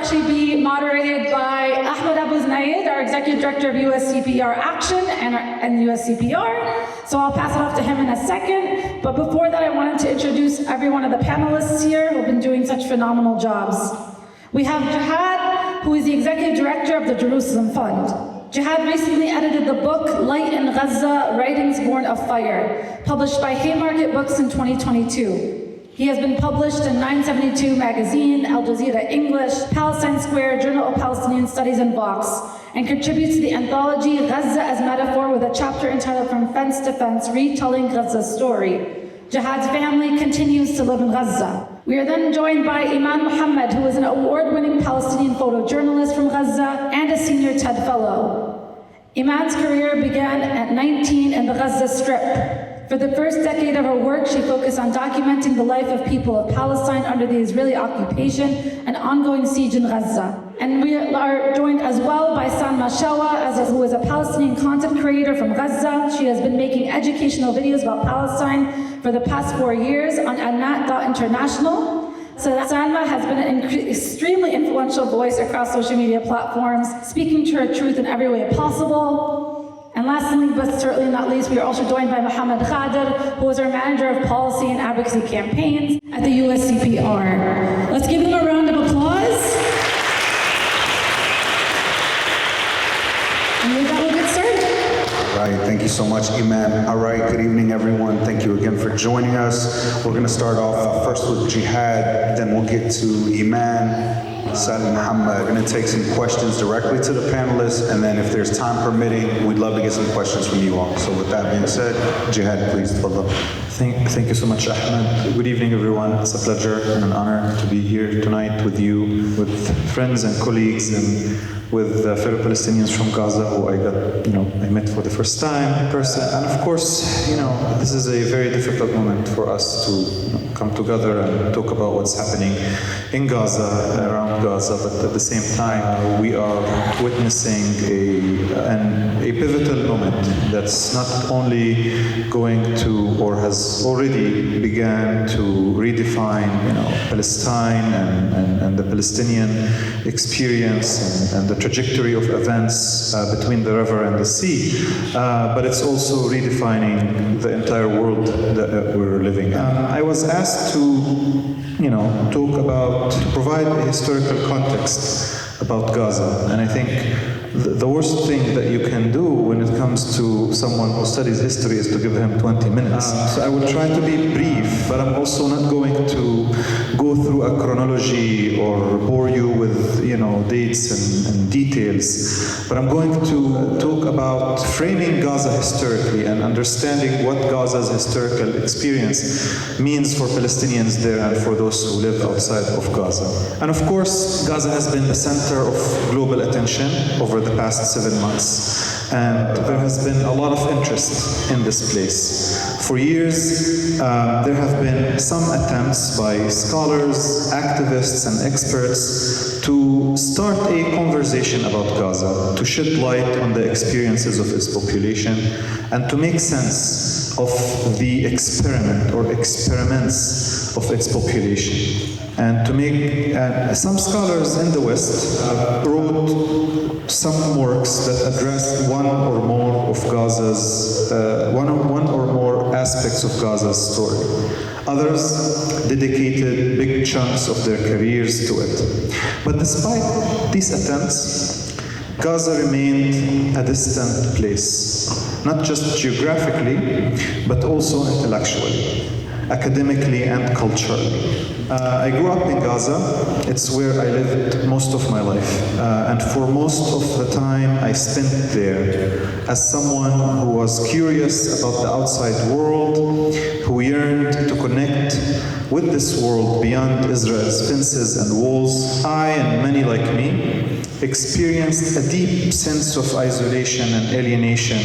actually be moderated by Ahmad Abuznaid, our Executive Director of USCPR Action and USCPR. So I'll pass it off to him in a second. But before that, I wanted to introduce every one of the panelists here who have been doing such phenomenal jobs. We have Jehad, who is the Executive Director of the Jerusalem Fund. Jehad recently edited the book Light in Gaza, Writings Born of Fire, published by Haymarket Books in 2022. He has been published in 972 Magazine, Al Jazeera English, Palestine Square, Journal of Palestinian Studies, and Vox, and contributes to the anthology Gaza as Metaphor with a chapter entitled From Fence to Fence, Retelling Gaza's Story. Jehad's family continues to live in Gaza. We are then joined by Eman Mohammed, who is an award-winning Palestinian photojournalist from Gaza and a senior TED Fellow. Iman's career began at 19 in the Gaza Strip. For the first decade of her work, she focused on documenting the life of people of Palestine under the Israeli occupation and ongoing siege in Gaza. And we are joined as well by Salma Shawa, who is a Palestinian content creator from Gaza. She has been making educational videos about Palestine for the past 4 years on Anat.International. So Salma has been an extremely influential voice across social media platforms, speaking to her truth in every way possible. And lastly, but certainly not least, we are also joined by Khader, who is our Manager of Policy and Advocacy Campaigns at the USCPR. Let's give them a round of applause. And with that, we'll get started. All right, thank you so much, Iman. All right, good evening, everyone. Thank you again for joining us. We're going to start off first with Jehad, then we'll get to Iman, Salma Muhammad. We're going to take some questions directly to the panelists, and then if there's time permitting, we'd love to get some questions from you all. So with that being said, Jehad, please, tafadhal. Thank you so much, Ahmad. Good evening, everyone. It's a pleasure and an honor to be here tonight with you, with friends and colleagues, and with fellow Palestinians from Gaza who I met for the first time in person. And of course, this is a very difficult moment for us to come together and talk about what's happening in Gaza, around Gaza, but at the same time, we are witnessing a pivotal moment that's not only going to, or has already began to redefine, Palestine and the Palestinian experience and the trajectory of events between the river and the sea, but it's also redefining the entire world that we're living in. I was asked to to provide a historical context about Gaza, and I think the worst thing that you can do when it comes to someone who studies history is to give him 20 minutes. So I will try to be brief, but I'm also not going to go through a chronology or bore you with dates and details, but I'm going to talk about framing Gaza historically and understanding what Gaza's historical experience means for Palestinians there and for those who live outside of Gaza. And of course, Gaza has been the center of global attention over the past 7 months, and there has been a lot of interest in this place. For years, there have been some attempts by scholars, activists, and experts to start a conversation about Gaza, to shed light on the experiences of its population, and to make sense of the experiment or experiments of its population. And to make, some scholars in the West wrote some works that address one or more of Gaza's, one or more aspects of Gaza's story. Others dedicated big chunks of their careers to it. But despite these attempts, Gaza remained a distant place, not just geographically, but also intellectually, academically and culturally. I grew up in Gaza. It's where I lived most of my life. And for most of the time I spent there as someone who was curious about the outside world, who yearned to connect with this world beyond Israel's fences and walls. I, and many like me, experienced a deep sense of isolation and alienation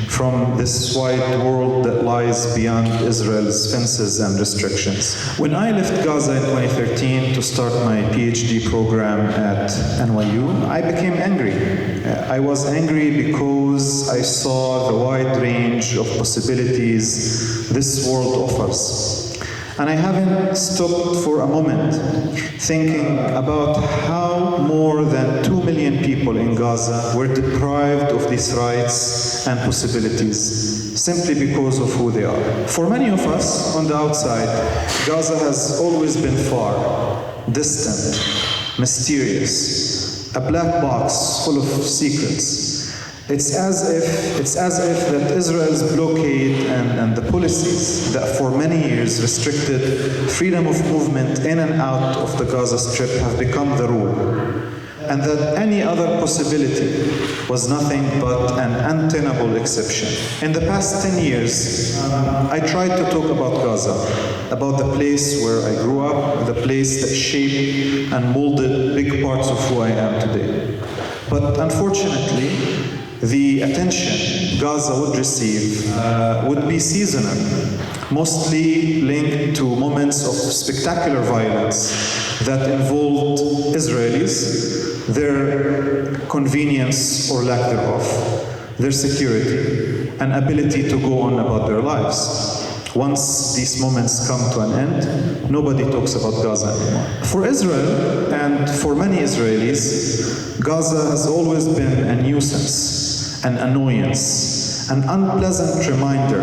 from this wide world that lies beyond Israel's fences and restrictions. When I left Gaza in 2013 to start my PhD program at NYU, I became angry. I was angry because I saw the wide range of possibilities this world offers. And I haven't stopped for a moment thinking about how more than 2 million people in Gaza were deprived of these rights and possibilities simply because of who they are. For many of us on the outside, Gaza has always been far, distant, mysterious, a black box full of secrets. It's as if that Israel's blockade and the policies that for many years restricted freedom of movement in and out of the Gaza Strip have become the rule, and that any other possibility was nothing but an untenable exception. In the past 10 years, I tried to talk about Gaza, about the place where I grew up, the place that shaped and molded big parts of who I am today. But unfortunately, the attention Gaza would receive would be seasonal, mostly linked to moments of spectacular violence that involved Israelis, their convenience or lack thereof, their security, and ability to go on about their lives. Once these moments come to an end, nobody talks about Gaza anymore. For Israel, and for many Israelis, Gaza has always been a nuisance, an annoyance, an unpleasant reminder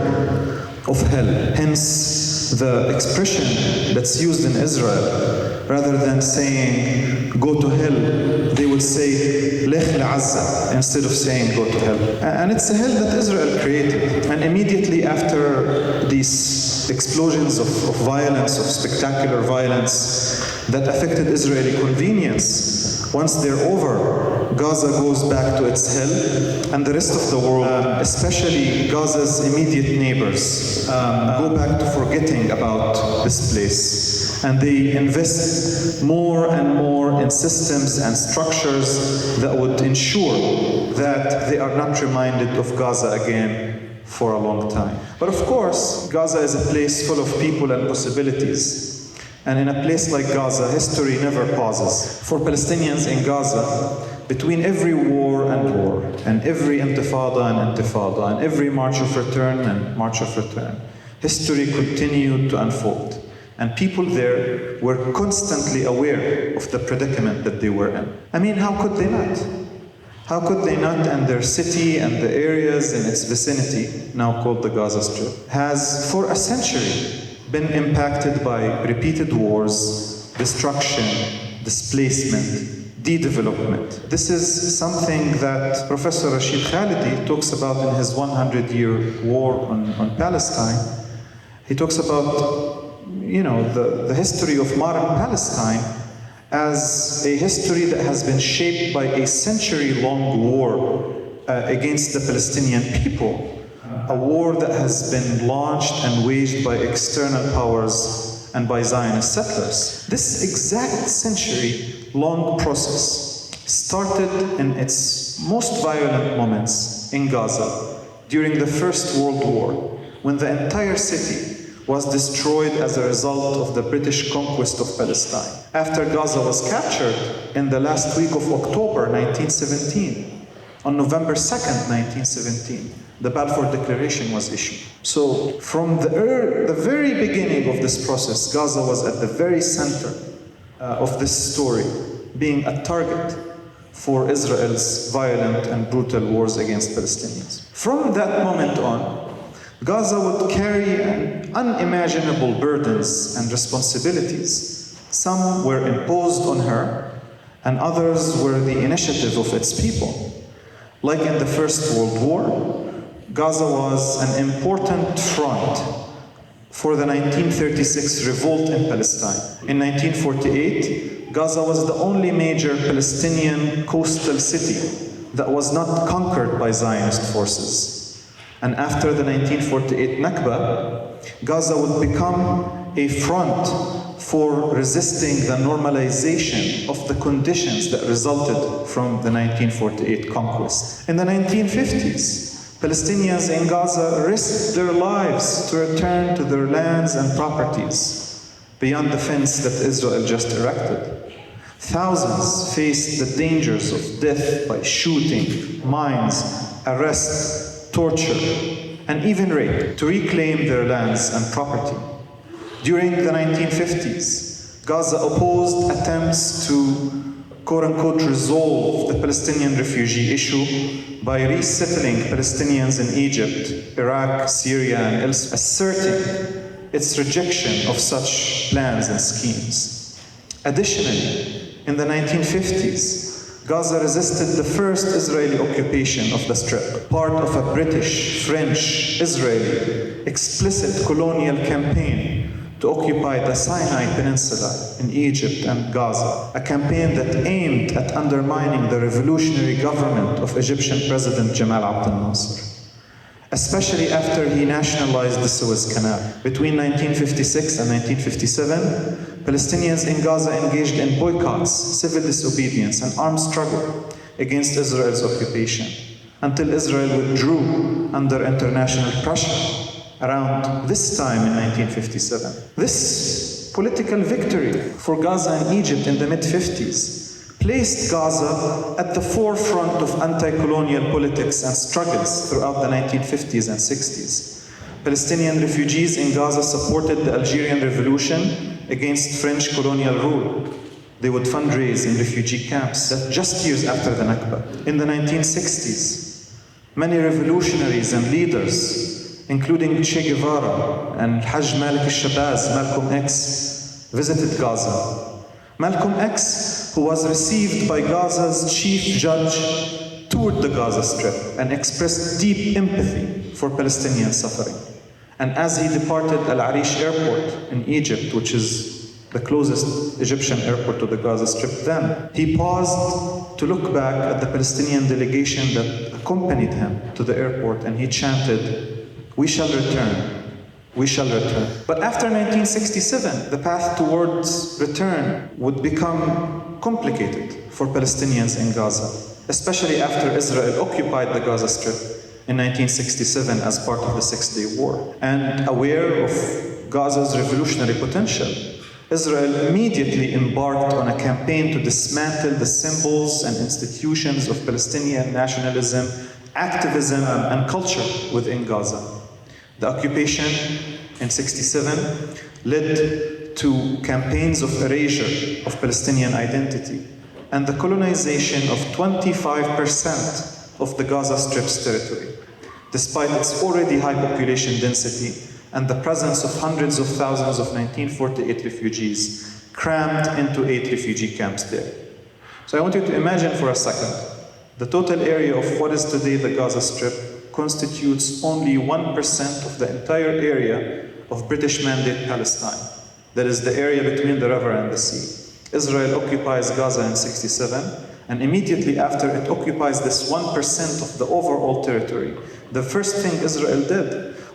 of hell. Hence, the expression that's used in Israel, rather than saying, go to hell, they would say, Lech le'Azza, instead of saying, go to hell. And it's a hell that Israel created. And immediately after these explosions of violence, of spectacular violence that affected Israeli convenience, once they're over, Gaza goes back to its hell, and the rest of the world, especially Gaza's immediate neighbors, go back to forgetting about this place. And they invest more and more in systems and structures that would ensure that they are not reminded of Gaza again for a long time. But of course, Gaza is a place full of people and possibilities. And in a place like Gaza, history never pauses. For Palestinians in Gaza, between every war, and every intifada and every march of return and march of return, history continued to unfold. And people there were constantly aware of the predicament that they were in. I mean, how could they not? How could they not? And their city and the areas in its vicinity, now called the Gaza Strip, has for a century been impacted by repeated wars, destruction, displacement, de-development. This is something that Professor Rashid Khalidi talks about in his 100-year war on Palestine. He talks about, the history of modern Palestine as a history that has been shaped by a century-long war against the Palestinian people. A war that has been launched and waged by external powers and by Zionist settlers. This exact century-long process started in its most violent moments in Gaza during the First World War, when the entire city was destroyed as a result of the British conquest of Palestine. After Gaza was captured in the last week of October 1917, on November 2nd, 1917, the Balfour Declaration was issued. So from the very beginning of this process, Gaza was at the very center of this story, being a target for Israel's violent and brutal wars against Palestinians. From that moment on, Gaza would carry unimaginable burdens and responsibilities. Some were imposed on her, and others were the initiative of its people. Like in the First World War, Gaza was an important front for the 1936 revolt in Palestine. In 1948, Gaza was the only major Palestinian coastal city that was not conquered by Zionist forces. And after the 1948 Nakba, Gaza would become a front for resisting the normalization of the conditions that resulted from the 1948 conquest. In the 1950s, Palestinians in Gaza risked their lives to return to their lands and properties beyond the fence that Israel just erected. Thousands faced the dangers of death by shooting, mines, arrest, torture, and even rape to reclaim their lands and property. During the 1950s, Gaza opposed attempts to quote-unquote resolve the Palestinian refugee issue by resettling Palestinians in Egypt, Iraq, Syria, and elsewhere, asserting its rejection of such plans and schemes. Additionally, in the 1950s, Gaza resisted the first Israeli occupation of the Strip, part of a British, French, Israeli explicit colonial campaign to occupy the Sinai Peninsula in Egypt and Gaza, a campaign that aimed at undermining the revolutionary government of Egyptian President Jamal Abdel Nasser, especially after he nationalized the Suez Canal. Between 1956 and 1957, Palestinians in Gaza engaged in boycotts, civil disobedience, and armed struggle against Israel's occupation, until Israel withdrew under international pressure around this time in 1957. This political victory for Gaza and Egypt in the mid-50s placed Gaza at the forefront of anti-colonial politics and struggles throughout the 1950s and 60s. Palestinian refugees in Gaza supported the Algerian Revolution against French colonial rule. They would fundraise in refugee camps just years after the Nakba. In the 1960s, many revolutionaries and leaders, including Che Guevara and Haj Malik al-Shabazz, Malcolm X, visited Gaza. Malcolm X, who was received by Gaza's chief judge, toured the Gaza Strip and expressed deep empathy for Palestinian suffering. And as he departed Al Arish Airport in Egypt, which is the closest Egyptian airport to the Gaza Strip then, he paused to look back at the Palestinian delegation that accompanied him to the airport, and he chanted, "We shall return, we shall return." But after 1967, the path towards return would become complicated for Palestinians in Gaza, especially after Israel occupied the Gaza Strip in 1967 as part of the Six-Day War. And aware of Gaza's revolutionary potential, Israel immediately embarked on a campaign to dismantle the symbols and institutions of Palestinian nationalism, activism, and culture within Gaza. The occupation in 1967 led to campaigns of erasure of Palestinian identity and the colonization of 25% of the Gaza Strip's territory, despite its already high population density and the presence of hundreds of thousands of 1948 refugees crammed into 8 refugee camps there. So I want you to imagine for a second, the total area of what is today the Gaza Strip constitutes only 1% of the entire area of British Mandate Palestine. That is the area between the river and the sea. Israel occupies Gaza in 1967, and immediately after it occupies this 1% of the overall territory, the first thing Israel did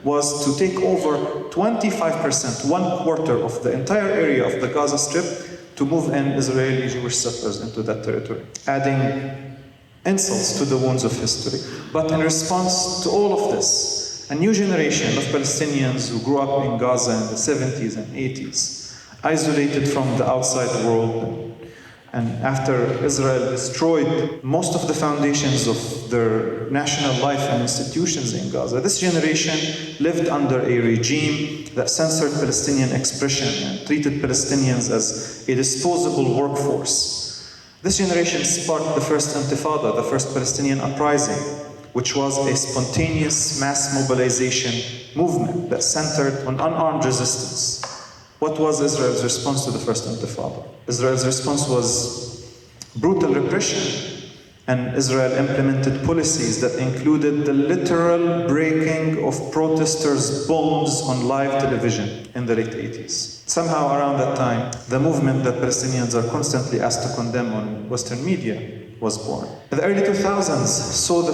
was to take over 25%, 1/4 of the entire area of the Gaza Strip, to move in Israeli Jewish settlers into that territory, adding insults to the wounds of history. But in response to all of this, a new generation of Palestinians who grew up in Gaza in the 70s and 80s, isolated from the outside world, and after Israel destroyed most of the foundations of their national life and institutions in Gaza, this generation lived under a regime that censored Palestinian expression and treated Palestinians as a disposable workforce. This generation sparked the first Intifada, the first Palestinian uprising, which was a spontaneous mass mobilization movement that centered on unarmed resistance. What was Israel's response to the first Intifada? Israel's response was brutal repression, and Israel implemented policies that included the literal breaking of protesters' bones on live television in the late 80s. Somehow around that time, the movement that Palestinians are constantly asked to condemn on Western media was born. In the early 2000s saw the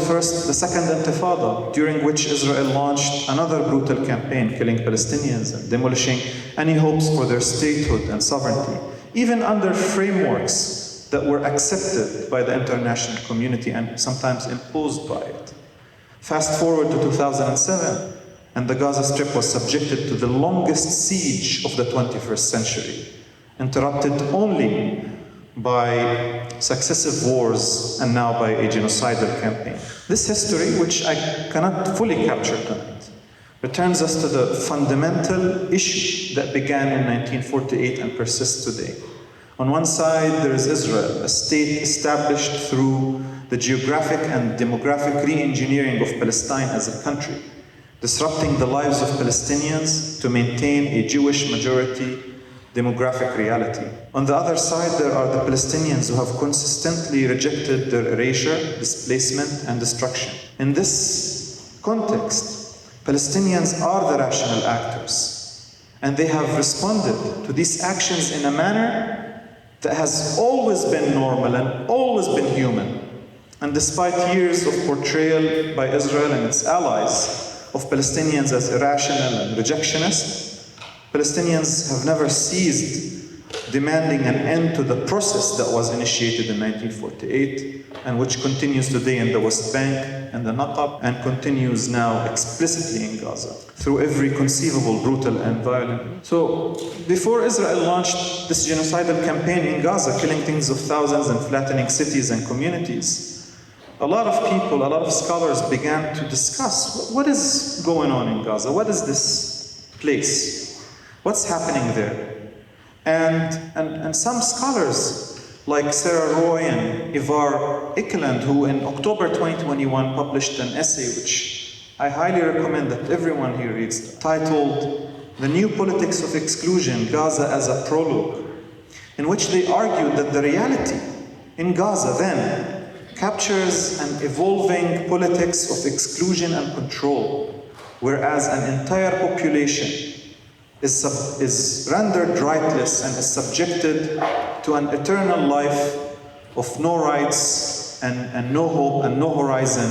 second Intifada, during which Israel launched another brutal campaign, killing Palestinians and demolishing any hopes for their statehood and sovereignty, even under frameworks that were accepted by the international community and sometimes imposed by it. Fast forward to 2007, and the Gaza Strip was subjected to the longest siege of the 21st century, interrupted only by successive wars and now by a genocidal campaign. This history, which I cannot fully capture tonight, returns us to the fundamental issue that began in 1948 and persists today. On one side, there is Israel, a state established through the geographic and demographic re-engineering of Palestine as a country, disrupting the lives of Palestinians to maintain a Jewish majority demographic reality. On the other side, there are the Palestinians who have consistently rejected their erasure, displacement, and destruction. In this context, Palestinians are the rational actors, and they have responded to these actions in a manner that has always been normal and always been human. And despite years of portrayal by Israel and its allies of Palestinians as irrational and rejectionist, Palestinians have never ceased demanding an end to the process that was initiated in 1948 and which continues today in the West Bank and the Naqab and continues now explicitly in Gaza through every conceivable brutal and violent. So before Israel launched this genocidal campaign in Gaza, killing tens of thousands and flattening cities and communities, a lot of people, a lot of scholars began to discuss what is going on in Gaza, what is this place? What's happening there? And some scholars, like Sarah Roy and Ivar Ekeland, who in October 2021 published an essay which I highly recommend that everyone here reads, titled "The New Politics of Exclusion, Gaza as a Prologue," in which they argued that the reality in Gaza then captures an evolving politics of exclusion and control, whereas an entire population is rendered rightless and is subjected to an eternal life of no rights and no hope and no horizon.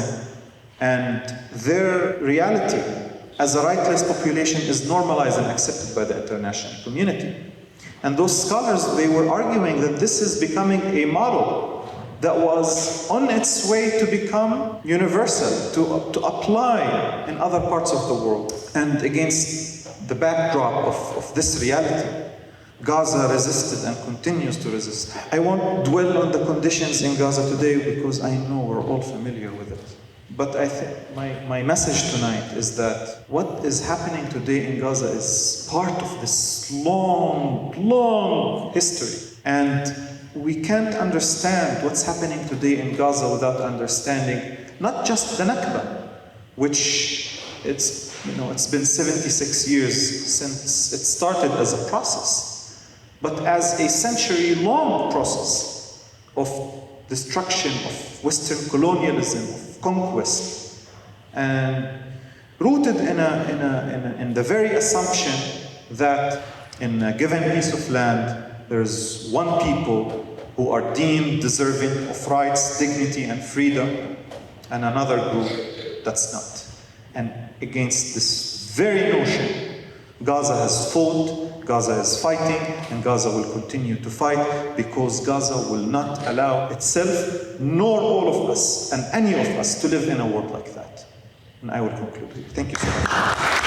And their reality as a rightless population is normalized and accepted by the international community. And those scholars, they were arguing that this is becoming a model that was on its way to become universal, to apply in other parts of the world. And against the backdrop of this reality, Gaza resisted and continues to resist. I won't dwell on the conditions in Gaza today because I know we're all familiar with it. But I think my message tonight is that what is happening today in Gaza is part of this long, long history. And we can't understand what's happening today in Gaza without understanding not just the Nakba, which it's been 76 years since it started as a process, but as a century-long process of destruction, of Western colonialism, of conquest, and rooted in the very assumption that in a given piece of land, there's one people who are deemed deserving of rights, dignity, and freedom, and another group that's not. And against this very notion, Gaza has fought, Gaza is fighting, and Gaza will continue to fight because Gaza will not allow itself, nor all of us, and any of us, to live in a world like that. And I will conclude here. Thank you so much.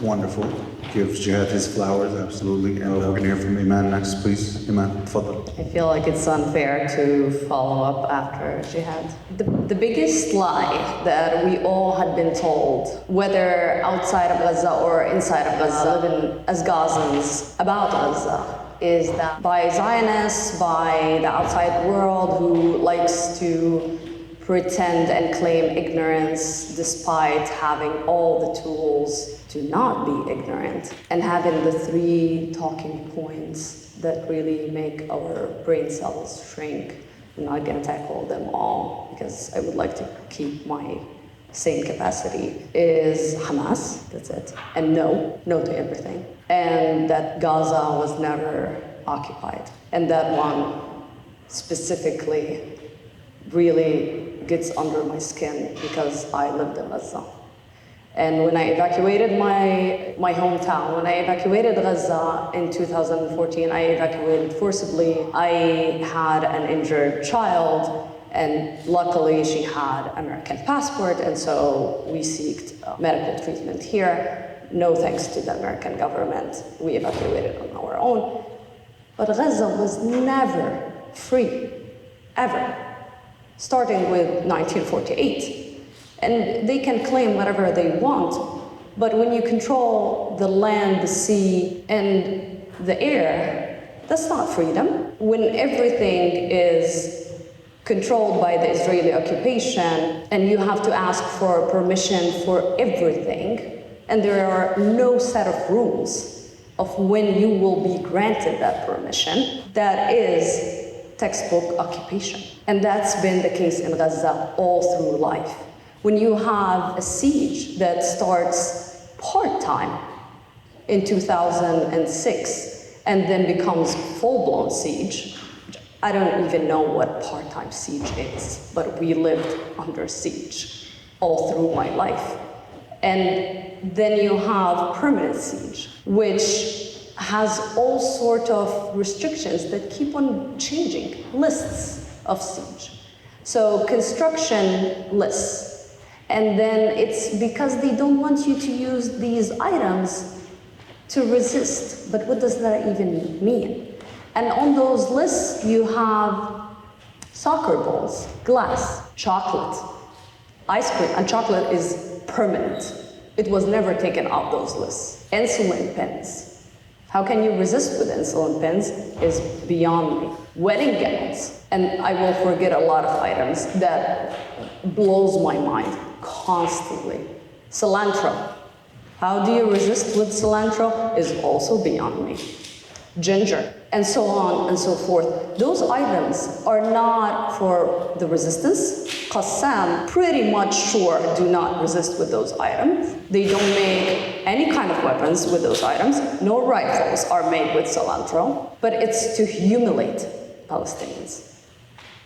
Wonderful. Give Jehad his flowers, absolutely. And we're going to hear from Iman next, please. Iman, tfaddal. I feel like it's unfair to follow up after Jehad. The biggest lie that we all had been told, whether outside of Gaza or inside of Gaza, living as Gazans about Gaza, is that by Zionists, by the outside world who likes to pretend and claim ignorance despite having all the tools to not be ignorant, and having the three talking points that really make our brain cells shrink. I'm not going to tackle them all because I would like to keep my same capacity. Is Hamas, that's it. And no to everything. And that Gaza was never occupied. And that one specifically really gets under my skin because I lived in Gaza. And when I evacuated my hometown, when I evacuated Gaza in 2014, I evacuated forcibly. I had an injured child, and luckily she had an American passport, and so we sought medical treatment here. no thanks to the American government, we evacuated on our own. But Gaza was never free, ever, starting with 1948. And they can claim whatever they want, but when you control the land, the sea, and the air, that's not freedom. When everything is controlled by the Israeli occupation, and you have to ask for permission for everything, and there are no set of rules of when you will be granted that permission, that is textbook occupation. And that's been the case in Gaza all through life. When you have a siege that starts part-time in 2006 and then becomes full-blown siege, I don't even know what part-time siege is, but we lived under siege all through my life. And then you have permanent siege, which has all sort of restrictions that keep on changing, lists of siege. So construction lists. And then it's because they don't want you to use these items to resist. But what does that even mean? And on those lists, you have soccer balls, glass, chocolate, ice cream, and chocolate is permanent. It was never taken off those lists. Insulin pens. How can you resist with insulin pens is beyond me. Wedding gowns. And I will forget a lot of items that blows my mind constantly. Cilantro. How do you resist with cilantro is also beyond me. Ginger, and so on and so forth. Those items are not for the resistance. Qassam, pretty much sure, do not resist with those items. They don't make any kind of weapons with those items. No rifles are made with cilantro. But it's to humiliate Palestinians.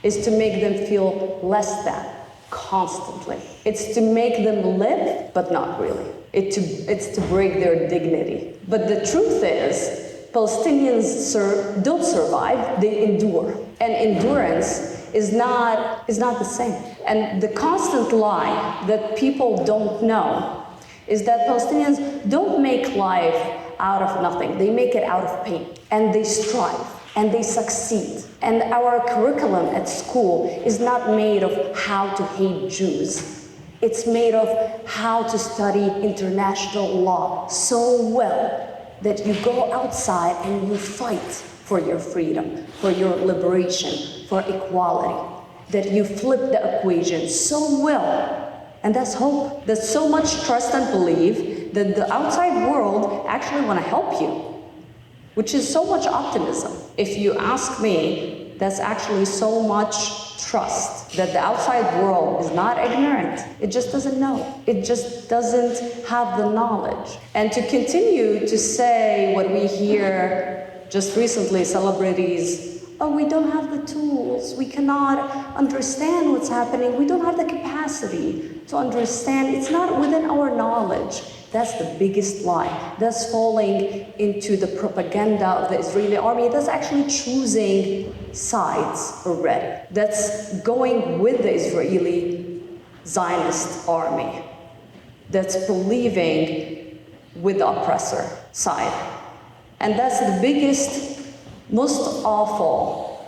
It's to make them feel less than constantly. It's to make them live, but not really. It's to break their dignity. But the truth is, Palestinians don't survive, they endure. And endurance is not the same. And the constant lie that people don't know is that Palestinians don't make life out of nothing. They make it out of pain. And they strive. And they succeed. And our curriculum at school is not made of how to hate Jews. It's made of how to study international law so well that you go outside and you fight for your freedom, for your liberation, for equality, that you flip the equation so well. And that's hope. There's so much trust and belief that the outside world actually want to help you, which is so much optimism. If you ask me, that's actually so much trust that the outside world is not ignorant. It just doesn't know. It just doesn't have the knowledge. And to continue to say what we hear just recently, celebrities, oh, we don't have the tools. We cannot understand what's happening. We don't have the capacity to understand. It's not within our knowledge. That's the biggest lie. That's falling into the propaganda of the Israeli army. That's actually choosing sides already. That's going with the Israeli Zionist army. That's believing with the oppressor side. And that's the biggest, most awful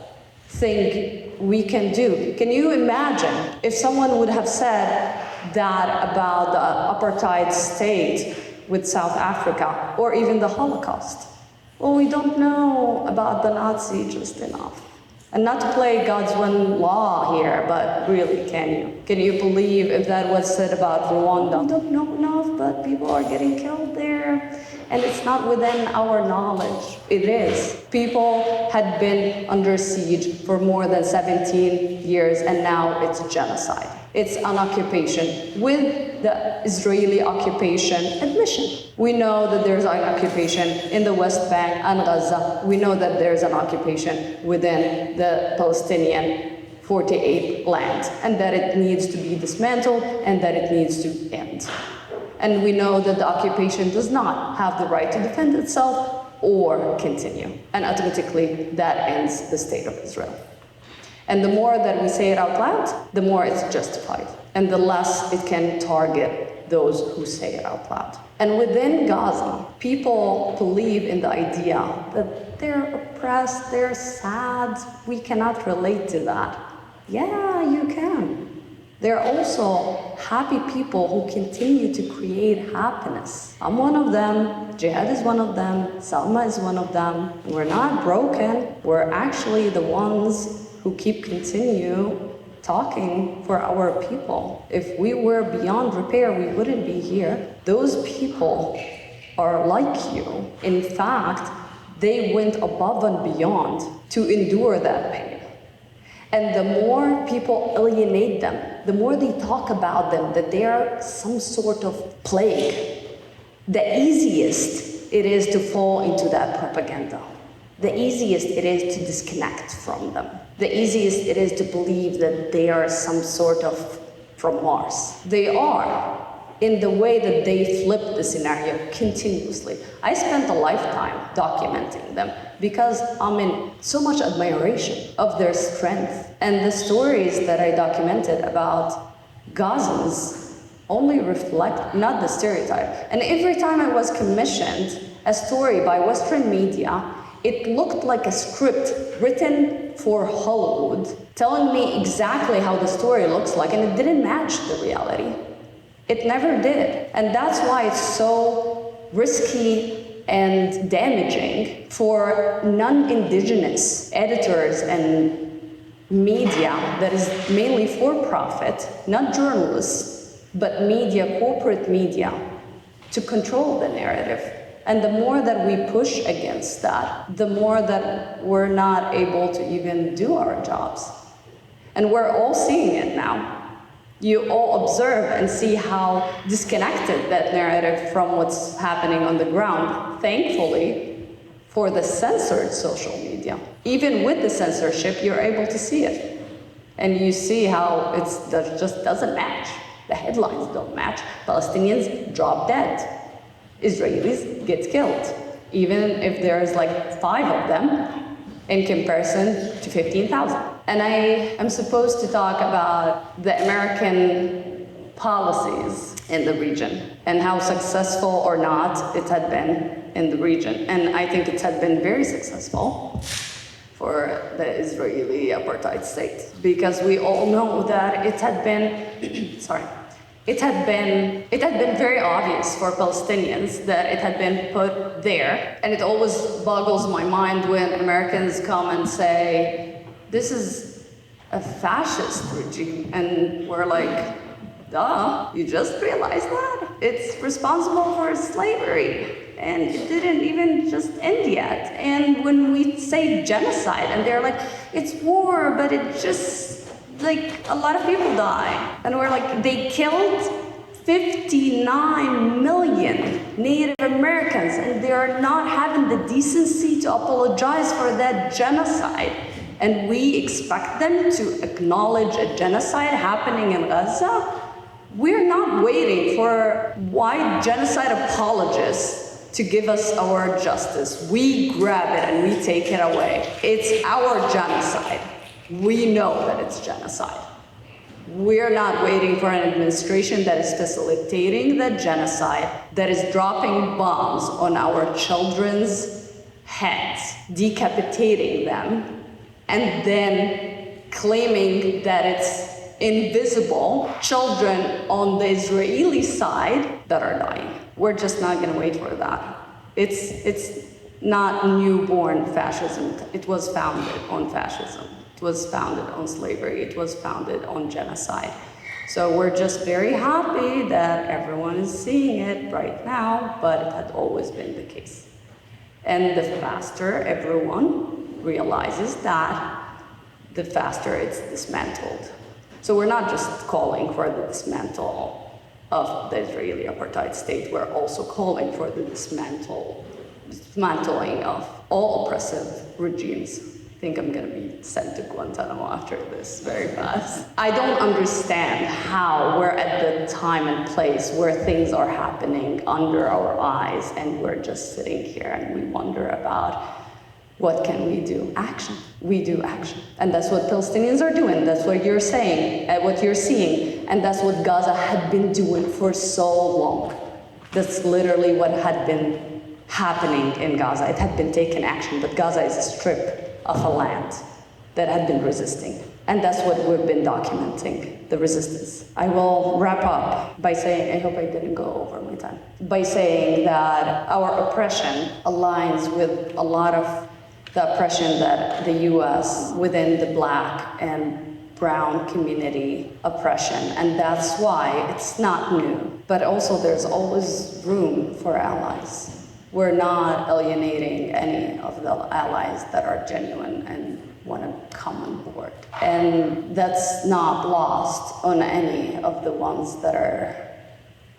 thing we can do. Can you imagine if someone would have said that about the apartheid state with South Africa, or even the Holocaust? Well, we don't know about the Nazi just enough. And not to play God's one law here, but really, can you? Can you believe if that was said about Rwanda? We don't know enough, but people are getting killed there. And it's not within our knowledge. It is. People had been under siege for more than 17 years, and now it's genocide. It's an occupation with the Israeli occupation admission. We know that there's an occupation in the West Bank and Gaza. We know that there's an occupation within the Palestinian 48 land, and that it needs to be dismantled and that it needs to end. And we know that the occupation does not have the right to defend itself or continue. And automatically, that ends the state of Israel. And the more that we say it out loud, the more it's justified. And the less it can target those who say it out loud. And within Gaza, people believe in the idea that they're oppressed, they're sad, we cannot relate to that. Yeah, you can. There are also happy people who continue to create happiness. I'm one of them, Jihad is one of them, Salma is one of them. We're not broken, we're actually the ones who continue talking for our people. If we were beyond repair, we wouldn't be here. Those people are like you. In fact, they went above and beyond to endure that pain. And the more people alienate them, the more they talk about them, that they are some sort of plague, the easiest it is to fall into that propaganda. The easiest it is to disconnect from them. The easiest it is to believe that they are some sort of from Mars. They are, in the way that they flip the scenario continuously. I spent a lifetime documenting them because I'm in so much admiration of their strength. And the stories that I documented about Gazans only reflect not the stereotype. And every time I was commissioned a story by Western media, it looked like a script written for Hollywood, telling me exactly how the story looks like, and it didn't match the reality. It never did. And that's why it's so risky and damaging for non-indigenous editors and media that is mainly for profit, not journalists, but media, corporate media, to control the narrative. And the more that we push against that, the more that we're not able to even do our jobs. And we're all seeing it now. You all observe and see how disconnected that narrative from what's happening on the ground, thankfully, for the censored social media. Even with the censorship, you're able to see it. And you see how it just doesn't match. The headlines don't match. Palestinians drop dead. Israelis get killed, even if there's like 5 of them in comparison to 15,000. And I am supposed to talk about the American policies in the region and how successful or not it had been in the region. And I think it had been very successful for the Israeli apartheid state, because we all know that it had been, it had been very obvious for Palestinians that it had been put there. And it always boggles my mind when Americans come and say, this is a fascist regime. And we're like, duh, you just realized that? It's responsible for slavery. And it didn't even just end yet. And when we say genocide, and they're like, it's war, but it just, like, a lot of people die. And we're like, they killed 59 million Native Americans, and they are not having the decency to apologize for that genocide. And we expect them to acknowledge a genocide happening in Gaza? We're not waiting for white genocide apologists to give us our justice. We grab it and we take it away. It's our genocide. We know that it's genocide. We're not waiting for an administration that is facilitating the genocide, that is dropping bombs on our children's heads, decapitating them, and then claiming that it's invisible children on the Israeli side that are dying. We're just not gonna wait for that. It's not newborn fascism. It was founded on fascism. It was founded on slavery. It was founded on genocide. So we're just very happy that everyone is seeing it right now, but it had always been the case. And the faster everyone realizes that, the faster it's dismantled. So we're not just calling for the dismantle of the Israeli apartheid state, we're also calling for the dismantling of all oppressive regimes. I think I'm gonna be sent to Guantanamo after this very fast. I don't understand how we're at the time and place where things are happening under our eyes and we're just sitting here and we wonder about What can we do? Action. We do action. And that's what Palestinians are doing. That's what you're saying, what you're seeing. And that's what Gaza had been doing for so long. That's literally what had been happening in Gaza. It had been taking action, but Gaza is a strip of a land that had been resisting. And that's what we've been documenting, the resistance. I will wrap up by saying, I hope I didn't go over my time, by saying that our oppression aligns with a lot of the oppression that the US within the Black and brown community oppression. And that's why it's not new. But also there's always room for allies. We're not alienating any of the allies that are genuine and want to come on board. And that's not lost on any of the ones that are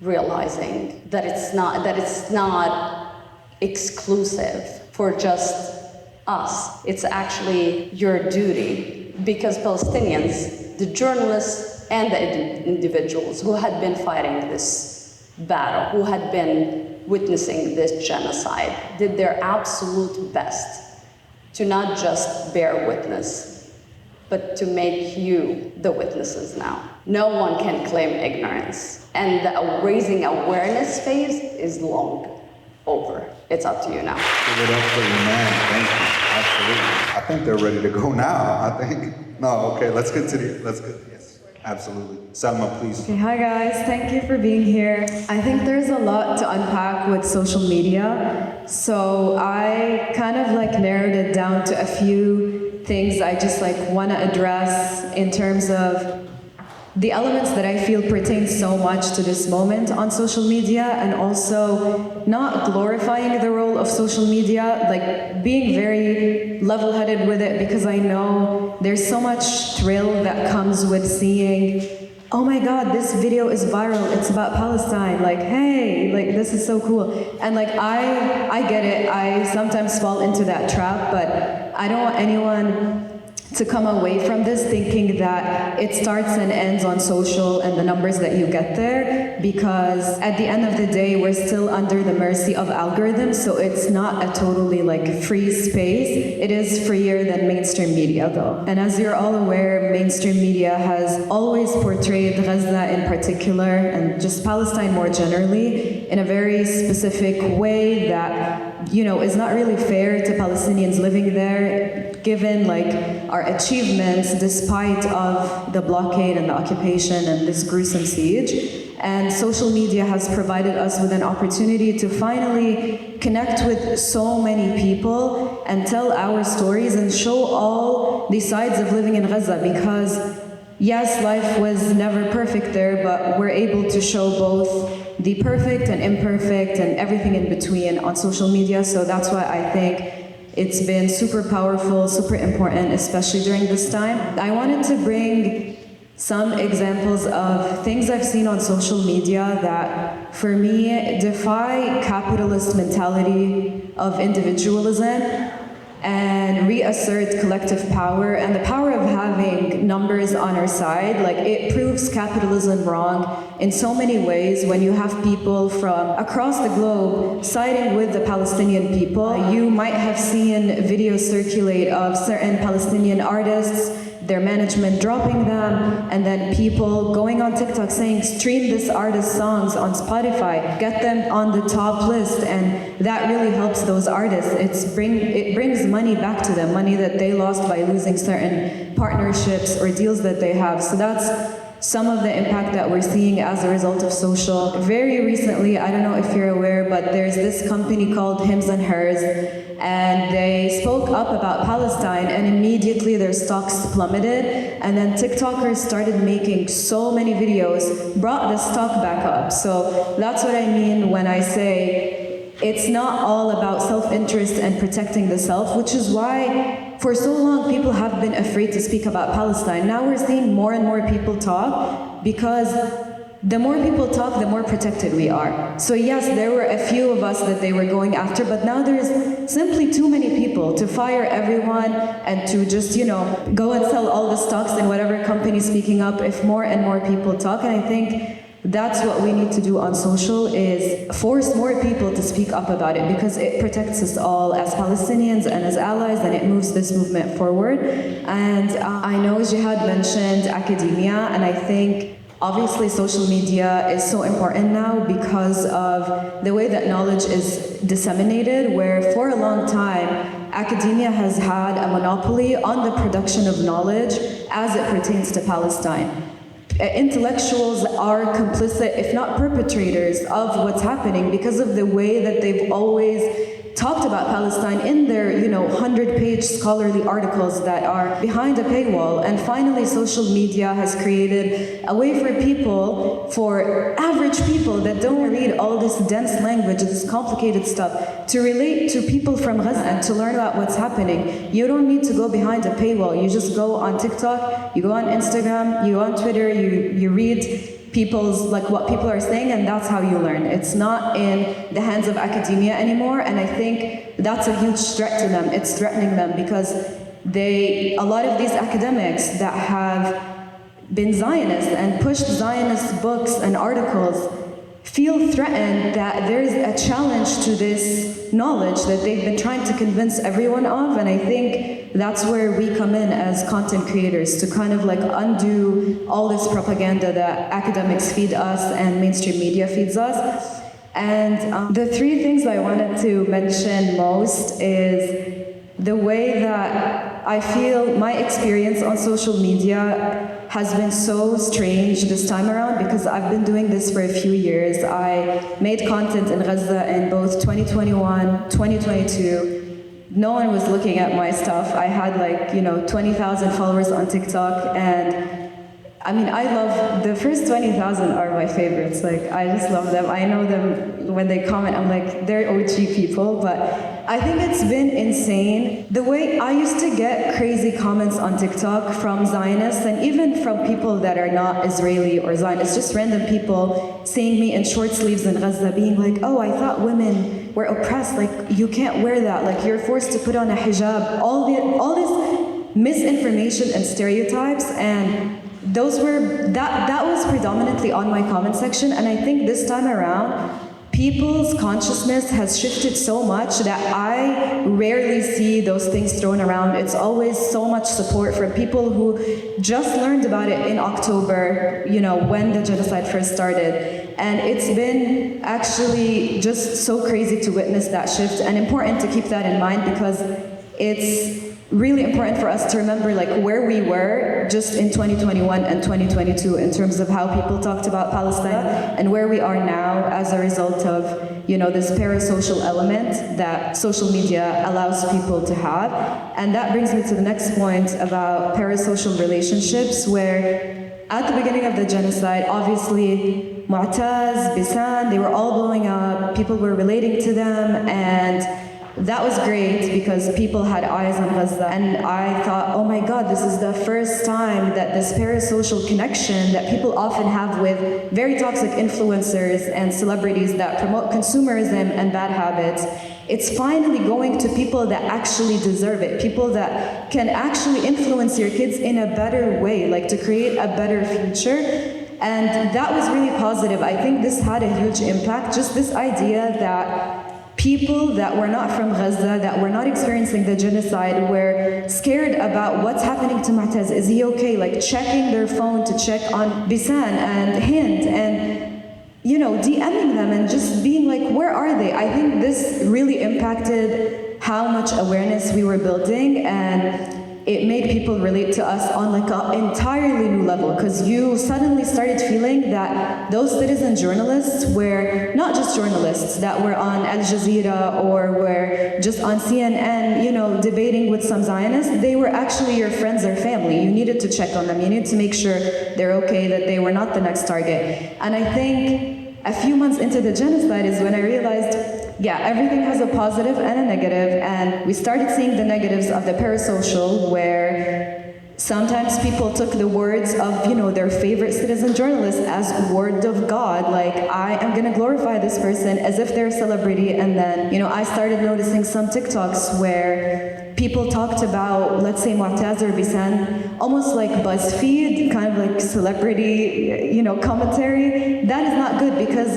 realizing that it's not exclusive for just us. It's actually your duty, because Palestinians, the journalists and the individuals who had been fighting this battle, who had been witnessing this genocide, did their absolute best to not just bear witness, but to make you the witnesses now. No one can claim ignorance. And the raising awareness phase is long over. It's up to you now. Give it up for you, man. Thank you. Absolutely. I think they're ready to go now. Let's continue. Yes, absolutely. Salma, please. Okay, hi guys, thank you for being here. I think there's a lot to unpack with social media, so I kind of narrowed it down to a few things I just want to address in terms of the elements that I feel pertain so much to this moment on social media, and also not glorifying the role of social media, being very level-headed with it, because I know there's so much thrill that comes with seeing, oh my God, this video is viral, it's about Palestine, hey, this is so cool. And I get it, I sometimes fall into that trap, but I don't want anyone to come away from this thinking that it starts and ends on social and the numbers that you get there, because at the end of the day, we're still under the mercy of algorithms, so it's not a totally free space. It is freer than mainstream media though. And as you're all aware, mainstream media has always portrayed Gaza in particular, and just Palestine more generally, in a very specific way that, is not really fair to Palestinians living there, given our achievements despite of the blockade and the occupation and this gruesome siege. And social media has provided us with an opportunity to finally connect with so many people and tell our stories and show all the sides of living in Gaza, because yes, life was never perfect there, but we're able to show both the perfect and imperfect and everything in between on social media. So that's why I think it's been super powerful, super important, especially during this time. I wanted to bring some examples of things I've seen on social media that, for me, defy capitalist mentality of individualism and reassert collective power and the power of having numbers on our side. It proves capitalism wrong in so many ways when you have people from across the globe siding with the Palestinian people. You might have seen videos circulate of certain Palestinian artists, their management dropping them, and then people going on TikTok saying, stream this artist's songs on Spotify, get them on the top list, and that really helps those artists. It brings money back to them, money that they lost by losing certain partnerships or deals that they have. So that's some of the impact that we're seeing as a result of social. Very recently, I don't know if you're aware, but there's this company called Hims and Hers, and they spoke up about Palestine, and immediately their stocks plummeted, and then TikTokers started making so many videos, brought the stock back up. So that's what I mean when I say it's not all about self-interest and protecting the self, which is why for so long people have been afraid to speak about Palestine. Now we're seeing more and more people talk, because the more people talk, the more protected we are. So yes, there were a few of us that they were going after, but now there's simply too many people to fire everyone and to just, go and sell all the stocks in whatever company speaking up if more and more people talk. And I think that's what we need to do on social, is force more people to speak up about it, because it protects us all as Palestinians and as allies, and it moves this movement forward. And I know Jihad mentioned academia, and I think obviously social media is so important now because of the way that knowledge is disseminated, where for a long time academia has had a monopoly on the production of knowledge as it pertains to Palestine. Intellectuals are complicit, if not perpetrators, of what's happening because of the way that they've always talked about Palestine in their, 100-page scholarly articles that are behind a paywall. And finally, social media has created a way for average people that don't read all this dense language, this complicated stuff, to relate to people from Gaza and to learn about what's happening. You don't need to go behind a paywall. You just go on TikTok, you go on Instagram, you go on Twitter, you read what people are saying, and that's how you learn. It's not in the hands of academia anymore, and I think that's a huge threat to them. It's threatening them because a lot of these academics that have been Zionists and pushed Zionist books and articles feel threatened that there's a challenge to this knowledge that they've been trying to convince everyone of, and I think that's where we come in as content creators, to kind of undo all this propaganda that academics feed us and mainstream media feeds us. And the three things I wanted to mention most is the way that I feel my experience on social media has been so strange this time around, because I've been doing this for a few years. I made content in Gaza in both 2021, 2022. No one was looking at my stuff. I had 20,000 followers on TikTok, and I love, the first 20,000 are my favorites. I just love them. I know them when they comment, I'm like, they're OG people, but I think it's been insane. The way I used to get crazy comments on TikTok from Zionists, and even from people that are not Israeli or Zionists, just random people seeing me in short sleeves in Gaza, being like, oh, I thought women were oppressed, you can't wear that, you're forced to put on a hijab, all this misinformation and stereotypes, and that was predominantly on my comment section. And I think this time around, people's consciousness has shifted so much that I rarely see those things thrown around. It's always so much support from people who just learned about it in October, when the genocide first started. And it's been actually just so crazy to witness that shift, and important to keep that in mind, because it's really important for us to remember where we were just in 2021 and 2022 in terms of how people talked about Palestine, and where we are now as a result of this parasocial element that social media allows people to have. And that brings me to the next point about parasocial relationships, where at the beginning of the genocide, obviously Mu'taz, Bisan, they were all blowing up, people were relating to them, and that was great because people had eyes on Gaza. And I thought, oh my God, this is the first time that this parasocial connection that people often have with very toxic influencers and celebrities that promote consumerism and bad habits, it's finally going to people that actually deserve it, people that can actually influence your kids in a better way, to create a better future. And that was really positive. I think this had a huge impact, just this idea that people that were not from Gaza, that were not experiencing the genocide, were scared about what's happening to Mu'taz. Is he okay? Checking their phone to check on Bisan and Hind, and DMing them and just being where are they? I think this really impacted how much awareness we were building, and it made people relate to us on an entirely new level, because you suddenly started feeling that those citizen journalists were not just journalists that were on Al Jazeera or were just on CNN, debating with some Zionists. They were actually your friends or family. You needed to check on them. You needed to make sure they're okay, that they were not the next target. And I think a few months into the genocide is when I realized, yeah, everything has a positive and a negative, and we started seeing the negatives of the parasocial, where sometimes people took the words of, their favorite citizen journalist as word of God, I am gonna glorify this person as if they're a celebrity. And then, I started noticing some TikToks where people talked about, let's say, Mu'taz or Bisan, almost like BuzzFeed, kind of like celebrity, commentary. That is not good because,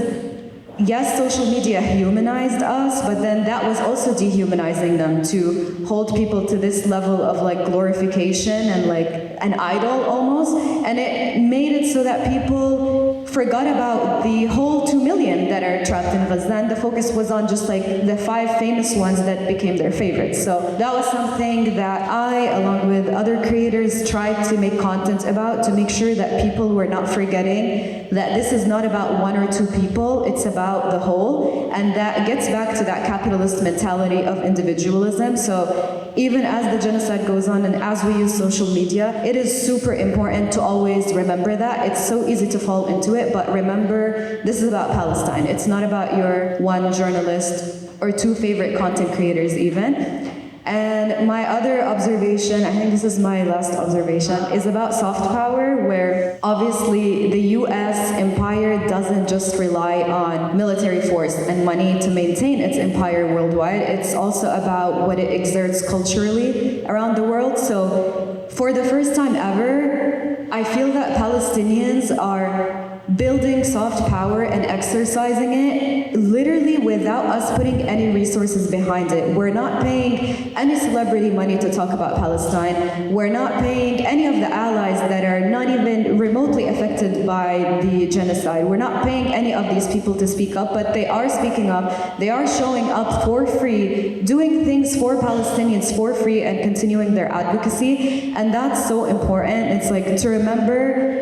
yes, social media humanized us, but then that was also dehumanizing them to hold people to this level of like glorification and like an idol almost. And it made it so that people forgot about the whole 2 million that are trapped in Gaza, and the focus was on just like the 5 famous ones that became their favorites. So that was something that I, along with other creators, tried to make content about to make sure that people were not forgetting that this is not about 1 or 2 people, it's about the whole, and that gets back to that capitalist mentality of individualism. So even as the genocide goes on and as we use social media, it is super important to always remember that. It's so easy to fall into it, but remember, this is about Palestine. It's not about your 1 journalist or 2 favorite content creators even. And my other observation, I think this is my last observation, is about soft power, where obviously the US empire doesn't just rely on military force and money to maintain its empire worldwide. It's also about what it exerts culturally around the world. So for the first time ever, I feel that Palestinians are building soft power and exercising it literally without us putting any resources behind it. We're not paying any celebrity money to talk about Palestine. We're not paying any of the allies that are not even remotely affected by the genocide. We're not paying any of these people to speak up, but they are speaking up. They are showing up for free, doing things for Palestinians for free and continuing their advocacy. And that's so important. It's like to remember,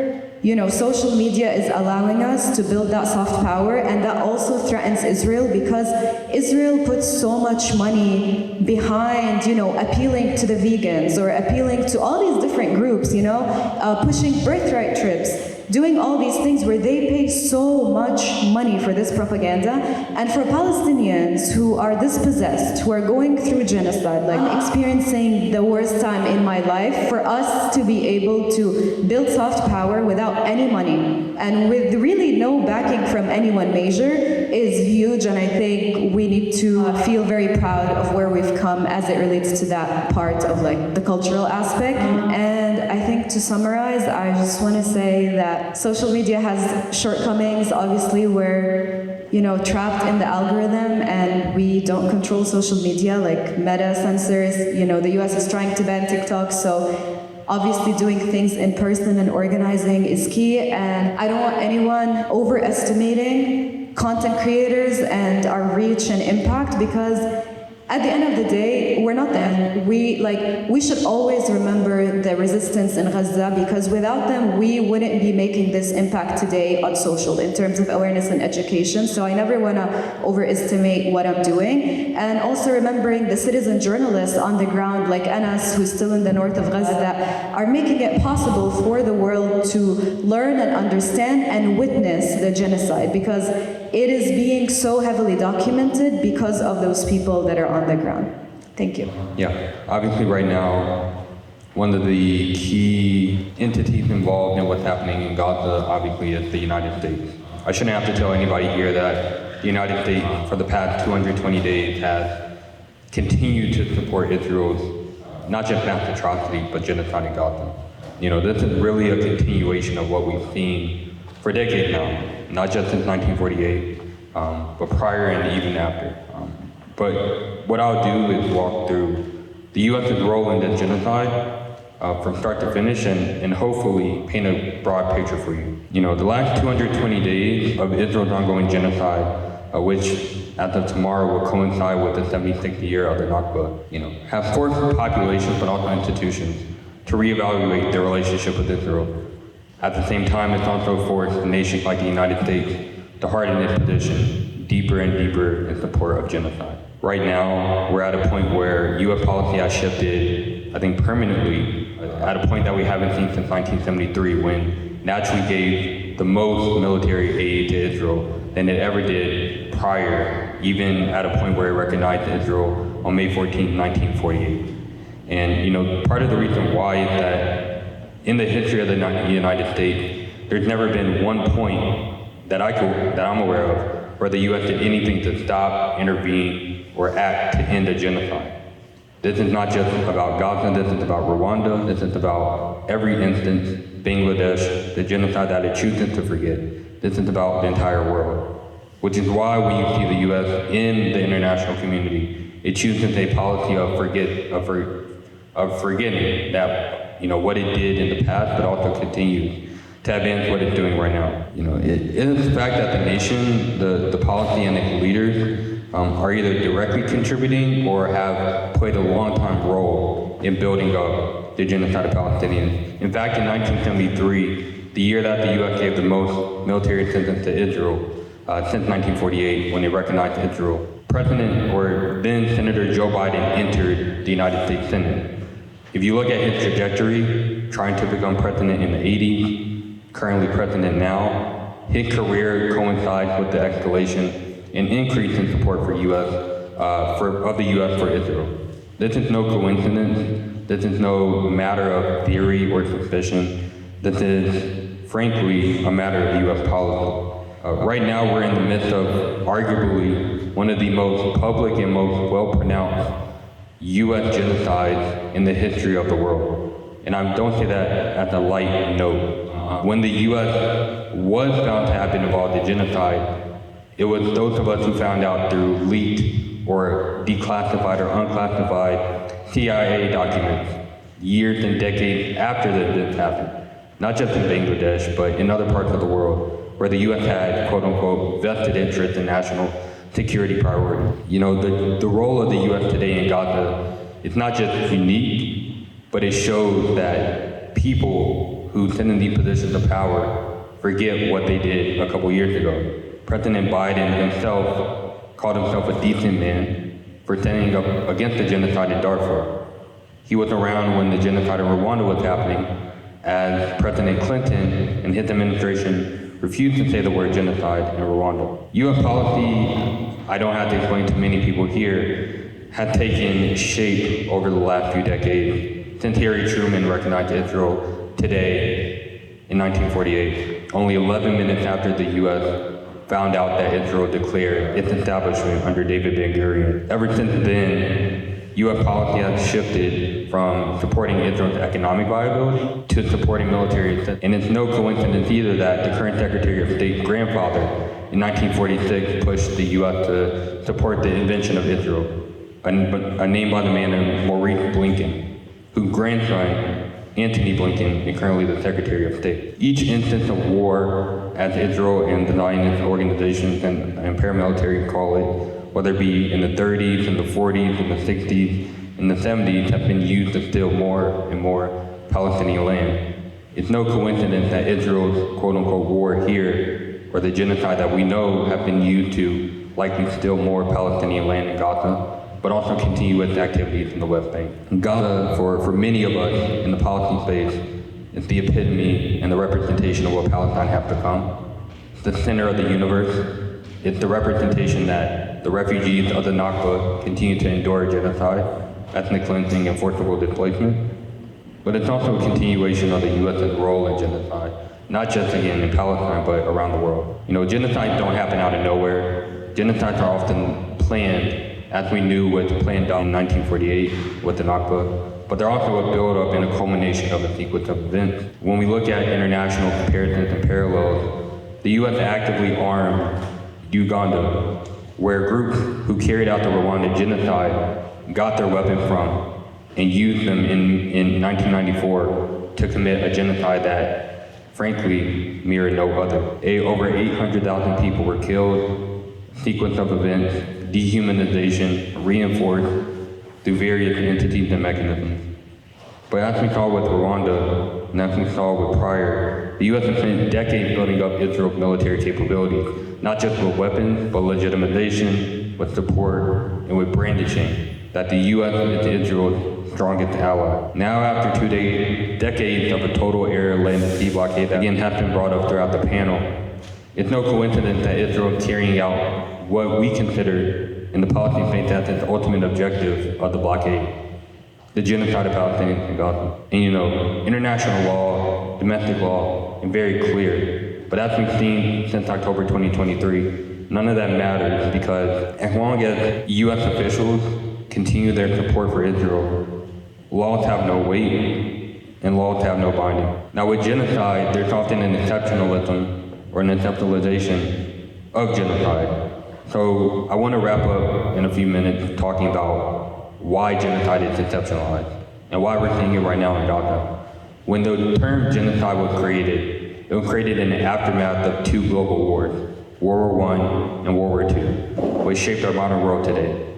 social media is allowing us to build that soft power, and that also threatens Israel because Israel puts so much money behind, appealing to the vegans or appealing to all these different groups, pushing birthright trips, doing all these things where they pay so much money for this propaganda. And for Palestinians who are dispossessed, who are going through genocide, like experiencing the worst time in my life, for us to be able to build soft power without any money and with really no backing from anyone major is huge. And I think we need to feel very proud of where we've come as it relates to that part of like the cultural aspect. And I think to summarize, I just want to say that social media has shortcomings. Obviously, we're trapped in the algorithm and we don't control social media, like Meta censors. The US is trying to ban TikTok, so obviously doing things in person and organizing is key. And I don't want anyone overestimating content creators and our reach and impact, because at the end of the day, we're not them. We should always remember the resistance in Gaza, because without them, we wouldn't be making this impact today on social in terms of awareness and education. So I never want to overestimate what I'm doing. And also remembering the citizen journalists on the ground, like Anas, who's still in the north of Gaza, that are making it possible for the world to learn and understand and witness the genocide, because it is being so heavily documented because of those people that are on the ground. Thank you. Yeah, obviously right now, one of the key entities involved in what's happening in Gaza, obviously, is the United States. I shouldn't have to tell anybody here that the United States, for the past 220 days, has continued to support Israel's, not just mass atrocity, but genocide in Gaza. This is really a continuation of what we've seen for decades now, not just since 1948, but prior and even after. But what I'll do is walk through the U.S.'s role in this genocide from start to finish and hopefully paint a broad picture for you. The last 220 days of Israel's ongoing genocide, which as of tomorrow will coincide with the 76th year of the Nakba, have forced populations but also institutions to reevaluate their relationship with Israel. At the same time, it's also forced nations like the United States to harden its position deeper and deeper in support of genocide. Right now, we're at a point where U.S. policy has shifted, I think permanently, at a point that we haven't seen since 1973, when it actually gave the most military aid to Israel than it ever did prior, even at a point where it recognized Israel on May 14, 1948. And part of the reason why is that in the history of the United States, there's never been one point that I'm aware of where the U.S. did anything to stop, intervene, or act to end a genocide. This is not just about Gaza, this is about Rwanda, this is about every instance, Bangladesh, the genocide that it chooses to forget. This is about the entire world, which is why when you see the U.S. in the international community, it chooses a policy of forgetting that, what it did in the past, but also continues to advance what it's doing right now. It is the fact that the nation, the policy and its leaders are either directly contributing or have played a long-time role in building up the genocide of Palestinians. In fact, in 1973, the year that the U.S. gave the most military assistance to Israel since 1948, when they recognized Israel, President or then Senator Joe Biden entered the United States Senate. If you look at his trajectory, trying to become president in the 80s, currently president now, his career coincides with the escalation and increase in support for of the U.S. for Israel. This is no coincidence. This is no matter of theory or suspicion. This is, frankly, a matter of U.S. policy. Right now, we're in the midst of arguably one of the most public and most well-pronounced U.S. genocides in the history of the world. And I don't say that as a light note. When the U.S. was found to have been involved in genocide, it was those of us who found out through leaked or declassified or unclassified CIA documents years and decades after the events happened. Not just in Bangladesh, but in other parts of the world where the U.S. had, quote unquote, vested interest in national security priorities. The role of the U.S. today in Gaza is not just unique, but it shows that people who sit in these positions of power forget what they did a couple years ago. President Biden himself called himself a decent man for standing up against the genocide in Darfur. He was around when the genocide in Rwanda was happening, as President Clinton and his administration refused to say the word genocide in Rwanda. U.S. policy, I don't have to explain to many people here, has taken shape over the last few decades since Harry Truman recognized Israel today in 1948, only 11 minutes after the U.S. found out that Israel declared its establishment under David Ben-Gurion. Ever since then, U.S. policy has shifted from supporting Israel's economic viability to supporting military assistance. And it's no coincidence either that the current Secretary of State's grandfather in 1946 pushed the U.S. to support the invention of Israel, a name by the man of Maurice Blinken, whose grandson, Antony Blinken, is currently the Secretary of State. Each instance of war, as Israel and the Zionist organizations and paramilitary call it, whether it be in the 30s, in the 40s, in the 60s, in the 70s, have been used to steal more and more Palestinian land. It's no coincidence that Israel's quote-unquote war here, or the genocide that we know have been used to likely steal more Palestinian land in Gaza, but also continue with activities in the West Bank. Gaza, for many of us in the policy space, is the epitome and the representation of what Palestine has become. It's the center of the universe. It's the representation that the refugees of the Nakba continue to endure genocide, ethnic cleansing, and forcible displacement. But it's also a continuation of the U.S.'s role in genocide, not just again in Palestine, but around the world. Genocides don't happen out of nowhere. Genocides are often planned, as we knew was planned out in 1948 with the Nakba, but they're also a build-up and a culmination of a sequence of events. When we look at international comparisons and parallels, the U.S. actively armed Uganda, where groups who carried out the Rwanda genocide got their weapons from and used them in 1994 to commit a genocide that, frankly, mirrored no other. Over 800,000 people were killed, sequence of events, dehumanization, reinforced through various entities and mechanisms. But as we saw with Rwanda, and as we saw with prior, the U.S. has spent decades building up Israel's military capabilities, not just with weapons, but legitimization, with support, and with brandishing, that the U.S. is Israel's strongest ally. Now, after 2 decades of a total air, land, and sea blockade that again has been brought up throughout the panel, it's no coincidence that Israel is carrying out what we consider in the policy space as its ultimate objective of the blockade, the genocide of Palestinians in Gaza. And international law, domestic law, is very clear. But as we've seen since October 2023, none of that matters because as long as U.S. officials continue their support for Israel, laws have no weight and laws have no binding. Now with genocide, there's often an exceptionalism or an exceptionalization of genocide. So I want to wrap up in a few minutes talking about why genocide is exceptionalized and why we're seeing it right now in Gaza. When the term genocide was created, it was created in the aftermath of two global wars, World War I and World War II, which shaped our modern world today.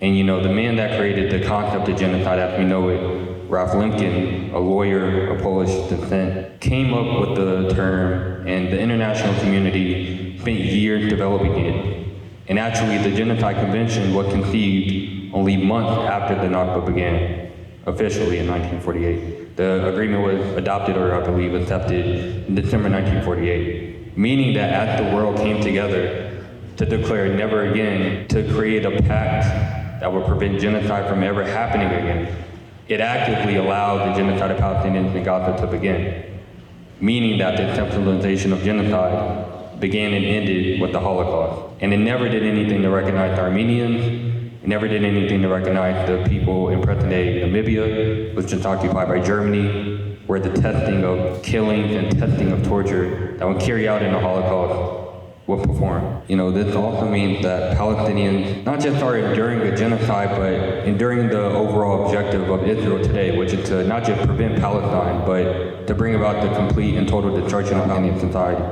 And you know, the man that created the concept of genocide as we know it, Ralph Lemkin, a lawyer of Polish descent, came up with the term, and the international community spent years developing it. And actually, the Genocide Convention was conceived only months after the Nakba began, officially in 1948. The agreement was adopted, or I believe accepted, in December 1948, meaning that as the world came together to declare never again, to create a pact that would prevent genocide from ever happening again, it actively allowed the genocide of Palestinians in Gaza to begin, meaning that the exceptionalization of genocide began and ended with the Holocaust. And it never did anything to recognize the Armenians, it never did anything to recognize the people in present-day Namibia, which is occupied by Germany, where the testing of killings and testing of torture that would carry out in the Holocaust was performed. You know, this also means that Palestinians not just are enduring the genocide, but enduring the overall objective of Israel today, which is to not just prevent Palestine, but to bring about the complete and total destruction of Palestinian society.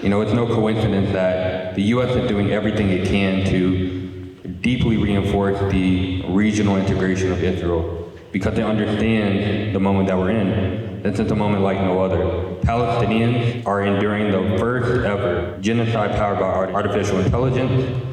You know, it's no coincidence that the U.S. is doing everything it can to deeply reinforce the regional integration of Israel because they understand the moment that we're in. This is a moment like no other. Palestinians are enduring the first ever genocide powered by artificial intelligence,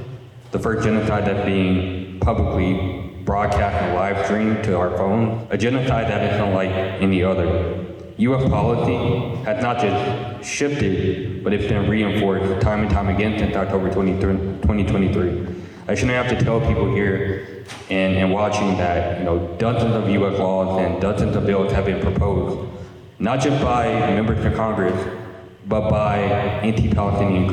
the first genocide that's being publicly broadcast and live streamed to our phones, a genocide that is unlike any other. U.S. policy has not just shifted, but it's been reinforced time and time again since October 2023. I shouldn't have to tell people here and watching that, you know, dozens of U.S. laws and dozens of bills have been proposed, not just by members of Congress, but by anti-Palestinian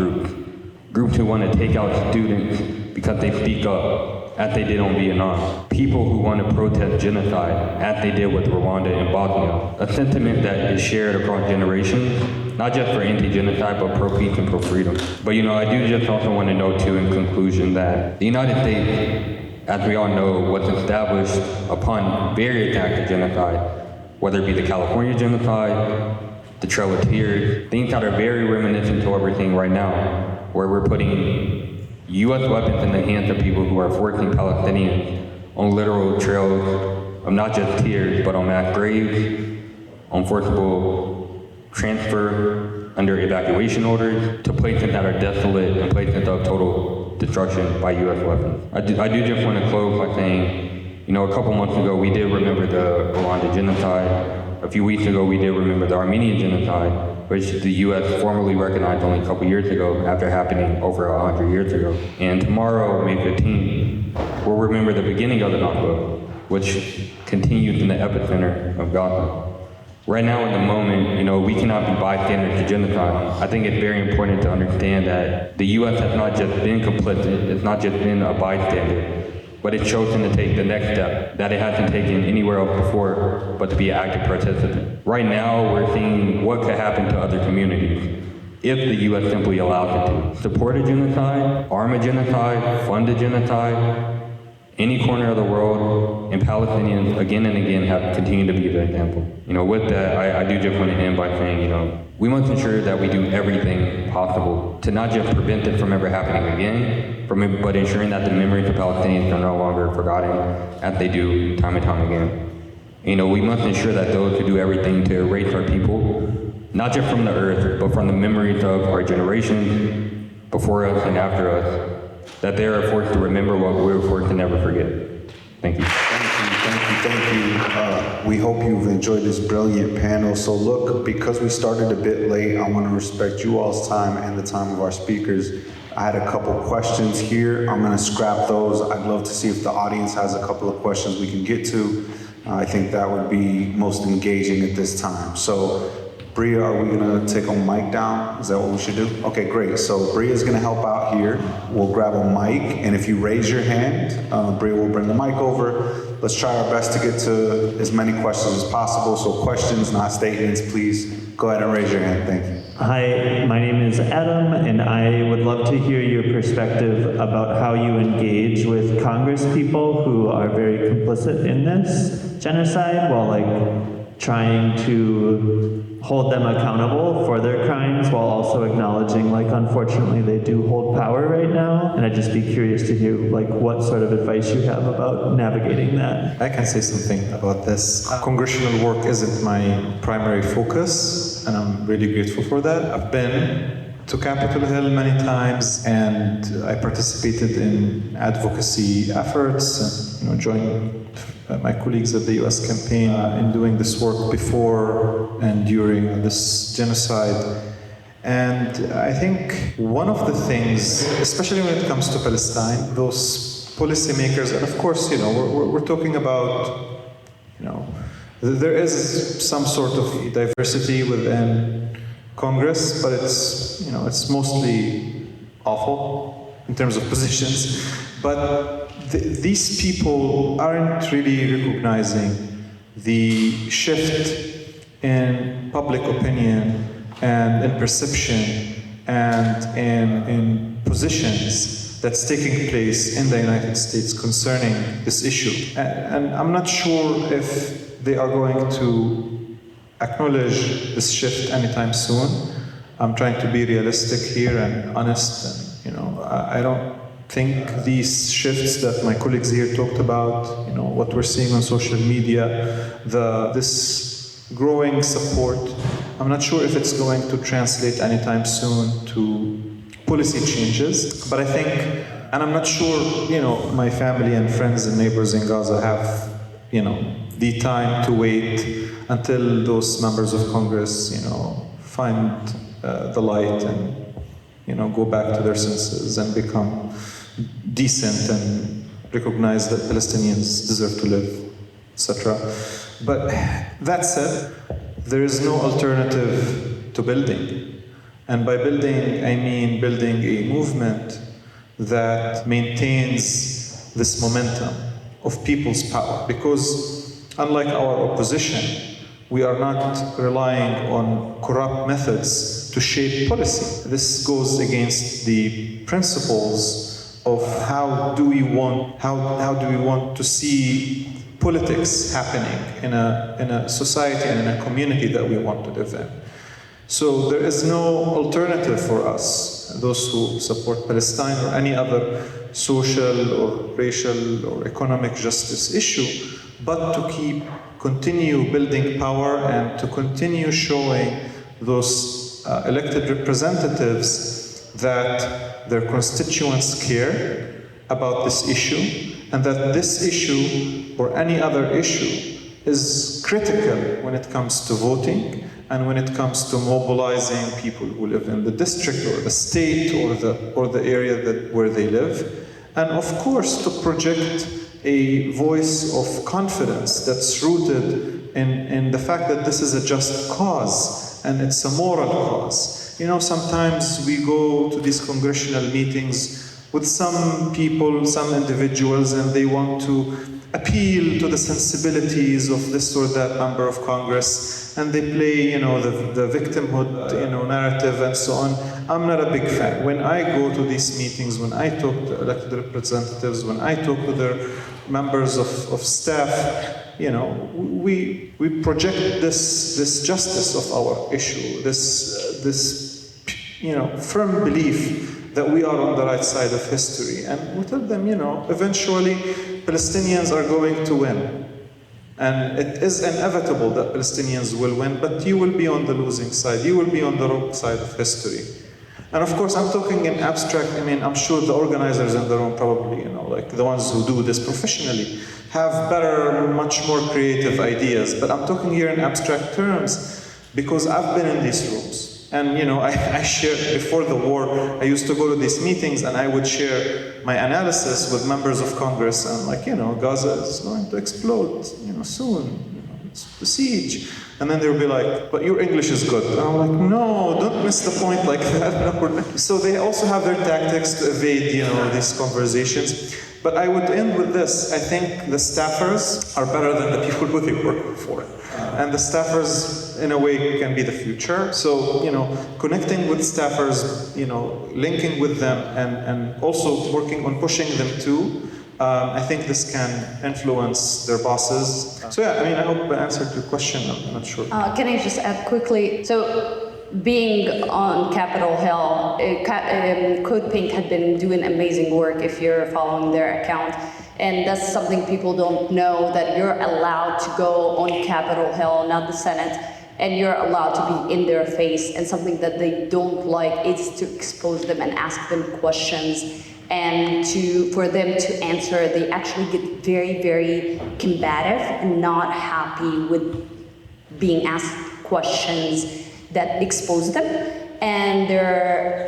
groups who want to take out students because they speak up, as they did on Vietnam. People who want to protest genocide, as they did with Rwanda and Bosnia. A sentiment that is shared across generations, not just for anti-genocide, but pro-peace and pro-freedom. But you know, I do just also want to note too in conclusion that the United States, as we all know, was established upon various acts of genocide, whether it be the California genocide, the Trail of Tears, things that are very reminiscent to what we're seeing right now, where we're putting U.S. weapons in the hands of people who are forcing Palestinians on literal trails of not just tears, but on mass graves, on forcible transfer under evacuation orders, to places that are desolate and places of total destruction by U.S. weapons. I do just want to close by saying, you know, a couple months ago we did remember the Rwanda genocide. A few weeks ago we did remember the Armenian genocide, which the U.S. formally recognized only a couple years ago after happening over 100 years ago. And tomorrow, May 15th, we'll remember the beginning of the Nakba, which continues in the epicenter of Gaza. Right now in the moment, you know, we cannot be bystanders to genocide. I think it's very important to understand that the U.S. has not just been complicit, it's not just been a bystander, but it's chosen to take the next step that it hasn't taken anywhere else before, but to be an active participant. Right now, we're seeing what could happen to other communities if the U.S. simply allows it to. Support a genocide, arm a genocide, fund a genocide, any corner of the world, and Palestinians again and again have continued to be the example. You know, with that, I do just want to end by saying, you know, we must ensure that we do everything possible to not just prevent it from ever happening again, but ensuring that the memories of Palestinians are no longer forgotten as they do time and time again. You know, we must ensure that those who do everything to erase our people, not just from the earth, but from the memories of our generations before us and after us, that they are forced to remember what we were forced to never forget. Thank you. Thank you. We hope you've enjoyed this brilliant panel. So look, because we started a bit late, I want to respect you all's time and the time of our speakers. I had a couple questions here. I'm going to scrap those. I'd love to see if the audience has a couple of questions we can get to. I think that would be most engaging at this time. So Bria, are we gonna take a mic down? Is that what we should do? Okay, great. So Bria's gonna help out here. We'll grab a mic, and if you raise your hand, Bria will bring the mic over. Let's try our best to get to as many questions as possible. So questions, not statements, please go ahead and raise your hand. Thank you. Hi, my name is Adam, and I would love to hear your perspective about how you engage with Congress people who are very complicit in this genocide while trying to hold them accountable for their crimes while also acknowledging unfortunately they do hold power right now. And I'd just be curious to hear what sort of advice you have about navigating that. I can say something about this. Congressional work isn't my primary focus, and I'm really grateful for that. I've been to Capitol Hill many times, and I participated in advocacy efforts, and joined my colleagues at the US campaign in doing this work before and during this genocide. And I think one of the things, especially when it comes to Palestine, those policymakers, and of course, we're talking about, there is some sort of diversity within Congress, but it's mostly awful in terms of positions. But these people aren't really recognizing the shift in public opinion and in perception and in positions that's taking place in the United States concerning this issue. And I'm not sure if they are going to acknowledge this shift anytime soon. I'm trying to be realistic here and honest, and I don't think these shifts that my colleagues here talked about, what we're seeing on social media, this growing support, I'm not sure if it's going to translate anytime soon to policy changes. But I think, and I'm not sure, my family and friends and neighbors in Gaza have, the time to wait until those members of Congress, find the light and, go back to their senses and become decent and recognize that Palestinians deserve to live, etc. But that said, there is no alternative to building. And by building, I mean building a movement that maintains this momentum of people's power. Because unlike our opposition, we are not relying on corrupt methods to shape policy. This goes against the principles of how do we want to see politics happening in a society and in a community that we want to live in. So there is no alternative for us, those who support Palestine or any other social or racial or economic justice issue, but to continue building power and to continue showing those elected representatives that their constituents care about this issue, and that this issue or any other issue is critical when it comes to voting and when it comes to mobilizing people who live in the district or the state or the area where they live, and of course to project a voice of confidence that's rooted in the fact that this is a just cause and it's a moral cause. Sometimes we go to these congressional meetings with some people, some individuals, and they want to appeal to the sensibilities of this or that member of Congress, and they play, the victimhood, narrative and so on. I'm not a big fan. When I go to these meetings, when I talk to elected representatives, when I talk to their members of staff, we project this justice of our issue, this firm belief that we are on the right side of history, and we tell them, eventually Palestinians are going to win, and it is inevitable that Palestinians will win, but you will be on the losing side, you will be on the wrong side of history. And of course, I'm talking in abstract. I'm sure the organizers in the room probably, the ones who do this professionally, have better, much more creative ideas. But I'm talking here in abstract terms because I've been in these rooms. And I shared, before the war, I used to go to these meetings and I would share my analysis with members of Congress, and Gaza is going to explode, soon. the siege. And then they'll be like, but your English is good. And I'm like, no, don't miss the point like that. No. So they also have their tactics to evade, these conversations. But I would end with this. I think the staffers are better than the people who they work for. And the staffers, in a way, can be the future. So, connecting with staffers, linking with them, and also working on pushing them too. I think this can influence their bosses. So yeah, I hope I answered your question. I'm not sure. Can I just add quickly? So being on Capitol Hill, Code Pink had been doing amazing work if you're following their account. And that's something people don't know, that you're allowed to go on Capitol Hill, not the Senate, and you're allowed to be in their face. And something that they don't like is to expose them and ask them questions. And for them to answer, they actually get very, very combative and not happy with being asked questions that expose them. And the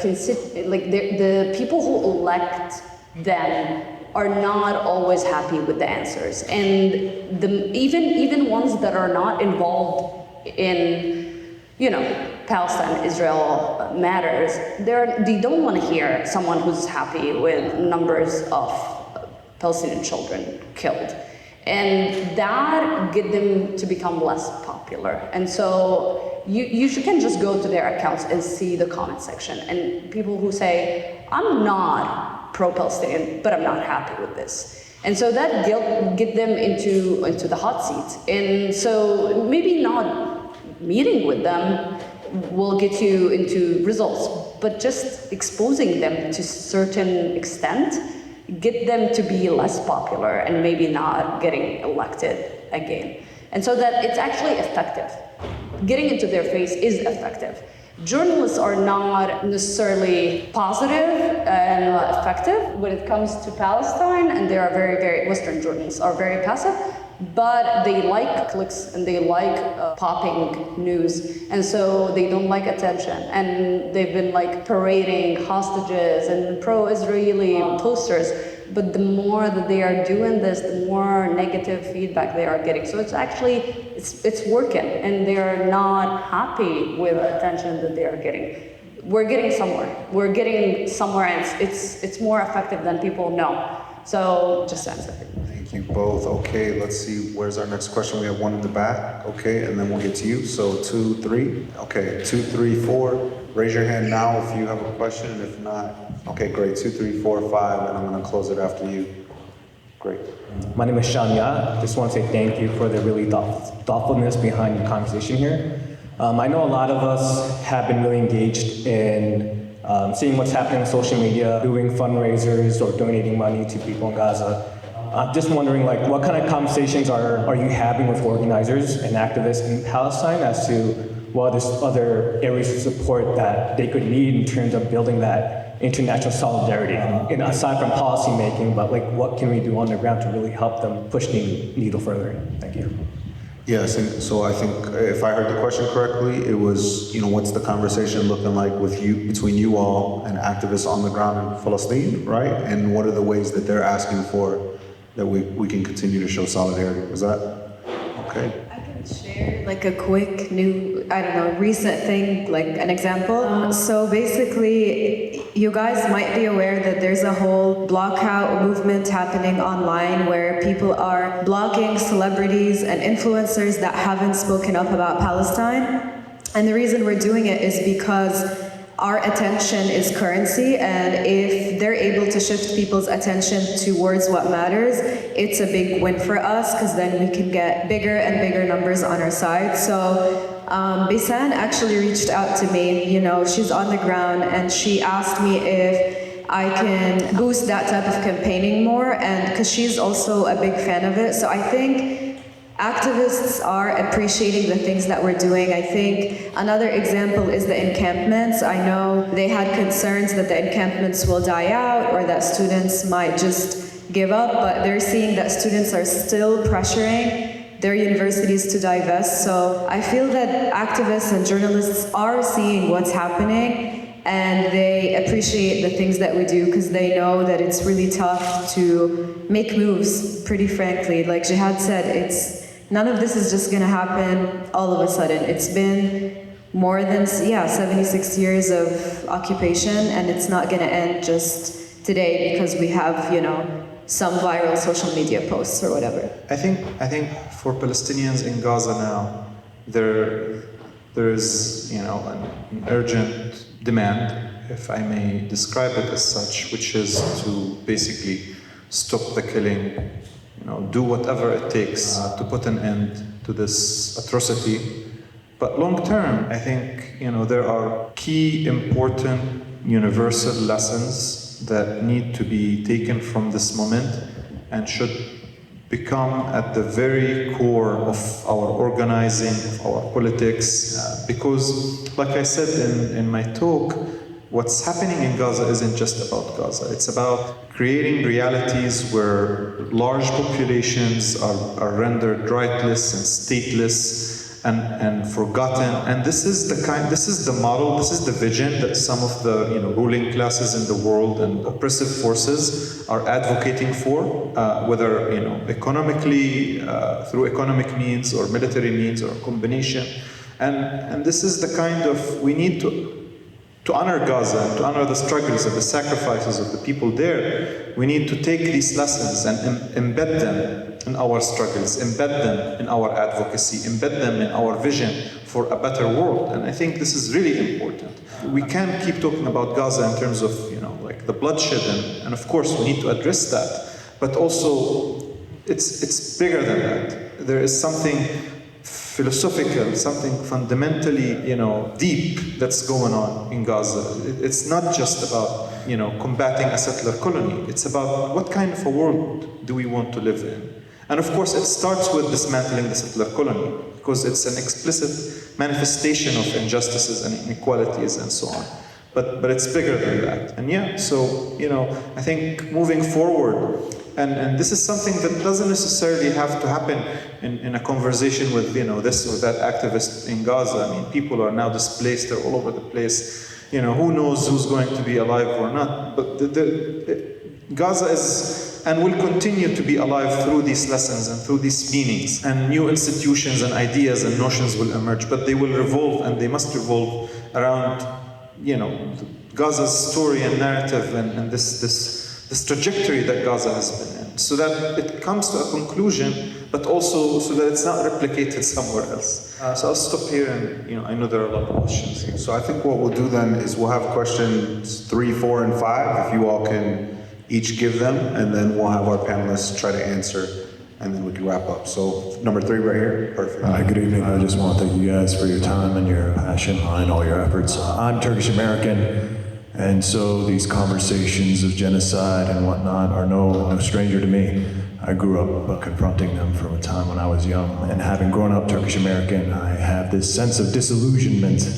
people who elect them are not always happy with the answers. And even ones that are not involved in, Palestine-Israel matters, they don't want to hear someone who's happy with numbers of Palestinian children killed. And that get them to become less popular. And so you can just go to their accounts and see the comment section. And people who say, I'm not pro-Palestinian, but I'm not happy with this. And so that get them into the hot seat. And so maybe not meeting with them will get you into results, but just exposing them to a certain extent, get them to be less popular and maybe not getting elected again. And so that it's actually effective. Getting into their face is effective. Journalists are not necessarily positive and effective when it comes to Palestine, and they are very, very, Western journalists are very passive, but they like clicks and they like popping news, and so they don't like attention. And they've been parading hostages and pro-Israeli posters, but the more that they are doing this, the more negative feedback they are getting. So it's actually, it's working, and they are not happy with the attention that they are getting. We're getting somewhere, and it's more effective than people know. So just answer. Thank you both. Okay, let's see, where's our next question? We have one in the back, okay, and then we'll get to you. So 2, 3, okay, 2, 3, 4. Raise your hand now if you have a question, and if not, okay, great, 2, 3, 4, 5, and I'm gonna close it after you. Great. My name is Shania. Just want to say thank you for the really thoughtfulness behind the conversation here. I know a lot of us have been really engaged in seeing what's happening on social media, doing fundraisers or donating money to people in Gaza. I'm just wondering, what kind of conversations are you having with organizers and activists in Palestine as to what other areas of support that they could need in terms of building that international solidarity, and aside from policy making, but what can we do on the ground to really help them push the needle further? Thank you. Yes, and so I think if I heard the question correctly, it was, what's the conversation looking like between you all and activists on the ground in Palestine, right? And what are the ways that they're asking for that we can continue to show solidarity? Was that okay? I can share a quick recent thing, an example. So basically, you guys might be aware that there's a whole blockout movement happening online where people are blocking celebrities and influencers that haven't spoken up about Palestine. And the reason we're doing it is because our attention is currency, and if they're able to shift people's attention towards what matters, it's a big win for us, because then we can get bigger and bigger numbers on our side. So Bisan actually reached out to me. She's on the ground, and she asked me if I can boost that type of campaigning more, and because she's also a big fan of it. So I think activists are appreciating the things that we're doing. I think another example is the encampments. I know they had concerns that the encampments will die out or that students might just give up, but they're seeing that students are still pressuring their universities to divest. So I feel that activists and journalists are seeing what's happening, and they appreciate the things that we do because they know that it's really tough to make moves, pretty frankly. Like Jehad said, none of this is just gonna happen all of a sudden. It's been more than 76 years of occupation, and it's not gonna end just today because we have, some viral social media posts or whatever. I think for Palestinians in Gaza now, there is an urgent demand, if I may describe it as such, which is to basically stop the killing, do whatever it takes to put an end to this atrocity. But long term, I think there are key important universal lessons that need to be taken from this moment and should become at the very core of our organizing, of our politics, because like I said in my talk, what's happening in Gaza isn't just about Gaza. It's about creating realities where large populations are rendered rightless and stateless and forgotten. And this is the model, this is the vision that some of the ruling classes in the world and oppressive forces are advocating for, whether economically, through economic means or military means or a combination. And this is the kind of, we need to honor Gaza and to honor the struggles and the sacrifices of the people there. We need to take these lessons and embed them in our struggles, embed them in our advocacy, embed them in our vision for a better world. And I think this is really important. We can't keep talking about Gaza in terms of, like the bloodshed, and of course we need to address that. But also, it's bigger than that. There is something philosophical, something fundamentally, deep that's going on in Gaza. It's not just about, combating a settler colony. It's about what kind of a world do we want to live in? And of course, it starts with dismantling the settler colony, because it's an explicit manifestation of injustices and inequalities and so on. But it's bigger than that. And so, I think moving forward, and this is something that doesn't necessarily have to happen in a conversation with, this or that activist in Gaza. I mean, people are now displaced, they're all over the place. Who knows who's going to be alive or not. But Gaza is and will continue to be alive through these lessons and through these meanings. And new institutions and ideas and notions will emerge, but they will revolve, and they must revolve around, Gaza's story and narrative and this trajectory that Gaza has been in, so that it comes to a conclusion, but also so that it's not replicated somewhere else. So I'll stop here, and I know there are a lot of questions here. So I think what we'll do then is we'll have questions 3, 4, and 5, if you all can each give them, and then we'll have our panelists try to answer, and then we can wrap up. So number 3 right here, perfect. Hi, good evening. I just want to thank you guys for your time and your passion behind all your efforts. I'm Turkish American, and so these conversations of genocide and whatnot are no stranger to me. I grew up confronting them from a time when I was young, and having grown up Turkish American, I have this sense of disillusionment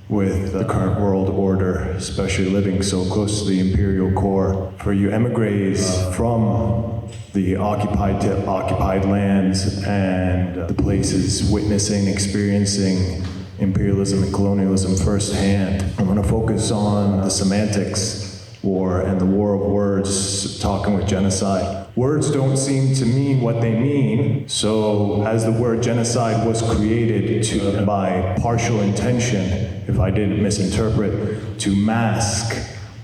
with the current world order, especially living so close to the imperial core. For you emigres from the occupied lands and the places witnessing, experiencing imperialism and colonialism firsthand, I'm going to focus on the semantics war and the war of words, talking with genocide. Words don't seem to mean what they mean, so as the word genocide was created by partial intention, if I didn't misinterpret, to mask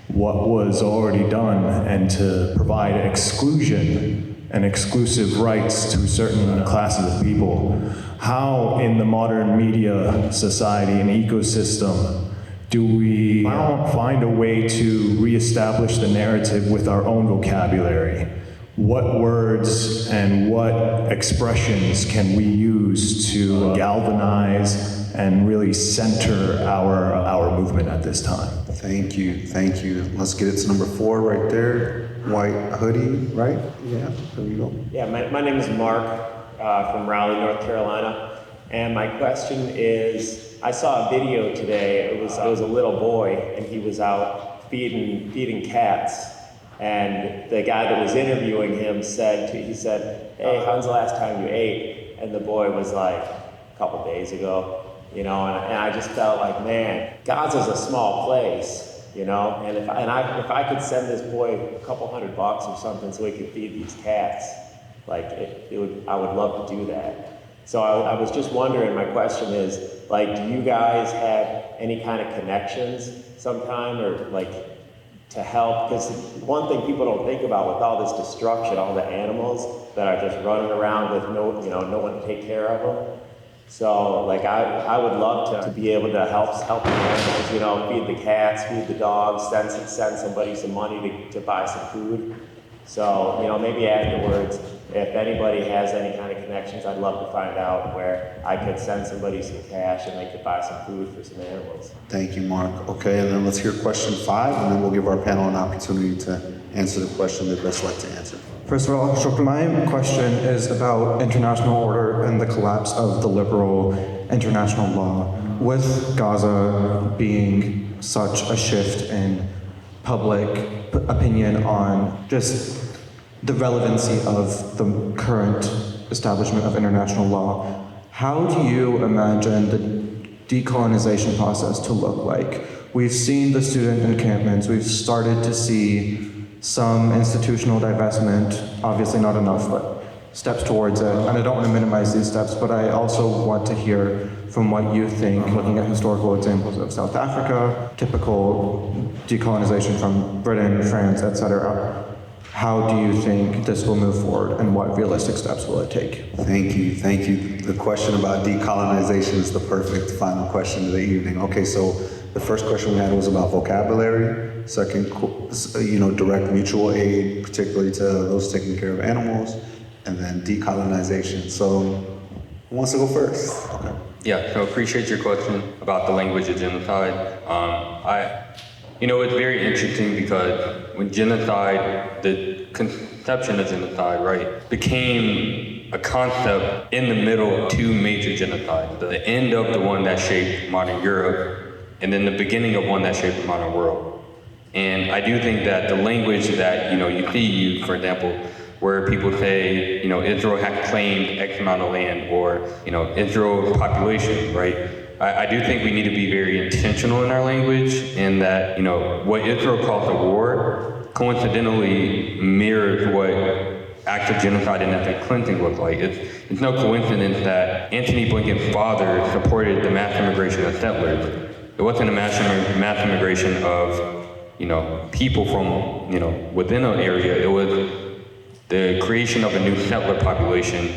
what was already done and to provide exclusion and exclusive rights to certain classes of people. How in the modern media society and ecosystem do we find a way to reestablish the narrative with our own vocabulary? What words and what expressions can we use to galvanize and really center our movement at this time? Thank you. Let's get it to number 4 right there. White hoodie, right? Yeah, there we go. Yeah, my name is Mark from Raleigh, North Carolina. And my question is, I saw a video today. It was a little boy, and he was out feeding cats. And the guy that was interviewing him said, "Hey, when's the last time you ate?" And the boy was like, "A couple days ago," and I just felt like, man, Gaza's a small place, and if I could send this boy a couple $100 or something so he could feed these cats, like I would love to do that. So I was just wondering, my question is, like, do you guys have any kind of connections sometime, or like to help? Because one thing people don't think about with all this destruction, all the animals that are just running around with no one to take care of them. So like I would love to be able to help the animals, feed the cats, feed the dogs, send somebody some money to buy some food. So, maybe afterwards, if anybody has any kind of connections, I'd love to find out where I could send somebody some cash and they could buy some food for some animals. Thank you, Mark. Okay, and then let's hear question 5, and then we'll give our panel an opportunity to answer the question they'd best like to answer. First of all, Shukr, my question is about international order and the collapse of the liberal international law. With Gaza being such a shift in public opinion on just the relevancy of the current establishment of international law, how do you imagine the decolonization process to look like? We've seen the student encampments, we've started to see some institutional divestment, obviously not enough, but steps towards it. And I don't want to minimize these steps, but I also want to hear from what you think, looking at historical examples of South Africa, typical decolonization from Britain, France, etc. How do you think this will move forward, and what realistic steps will it take? Thank you. The question about decolonization is the perfect final question of the evening. Okay, so the first question we had was about vocabulary. Second, direct mutual aid, particularly to those taking care of animals, and then decolonization. So, who wants to go first? Okay. Yeah, so appreciate your question about the language of genocide. It's very interesting because when genocide, the conception of genocide, right, became a concept in the middle of two major genocides. The end of the one that shaped modern Europe, and then the beginning of one that shaped the modern world. And I do think that the language that, you see, for example, where people say, Israel had claimed X amount of land, or, Israel's population, right? I do think we need to be very intentional in our language, in that, what Israel calls a war coincidentally mirrors what acts of genocide and ethnic cleansing look like. It's no coincidence that Antony Blinken's father supported the mass immigration of settlers. It wasn't a mass immigration of, people from, within an area. It was the creation of a new settler population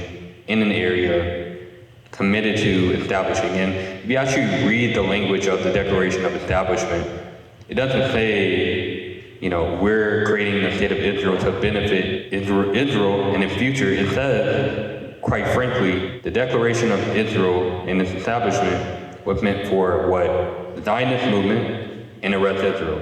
in an area committed to establishing. And if you actually read the language of the Declaration of Establishment, it doesn't say, we're creating the state of Israel to benefit Israel in the future. It says, quite frankly, the Declaration of Israel and its establishment was meant for what? The Zionist movement and the rest of Israel.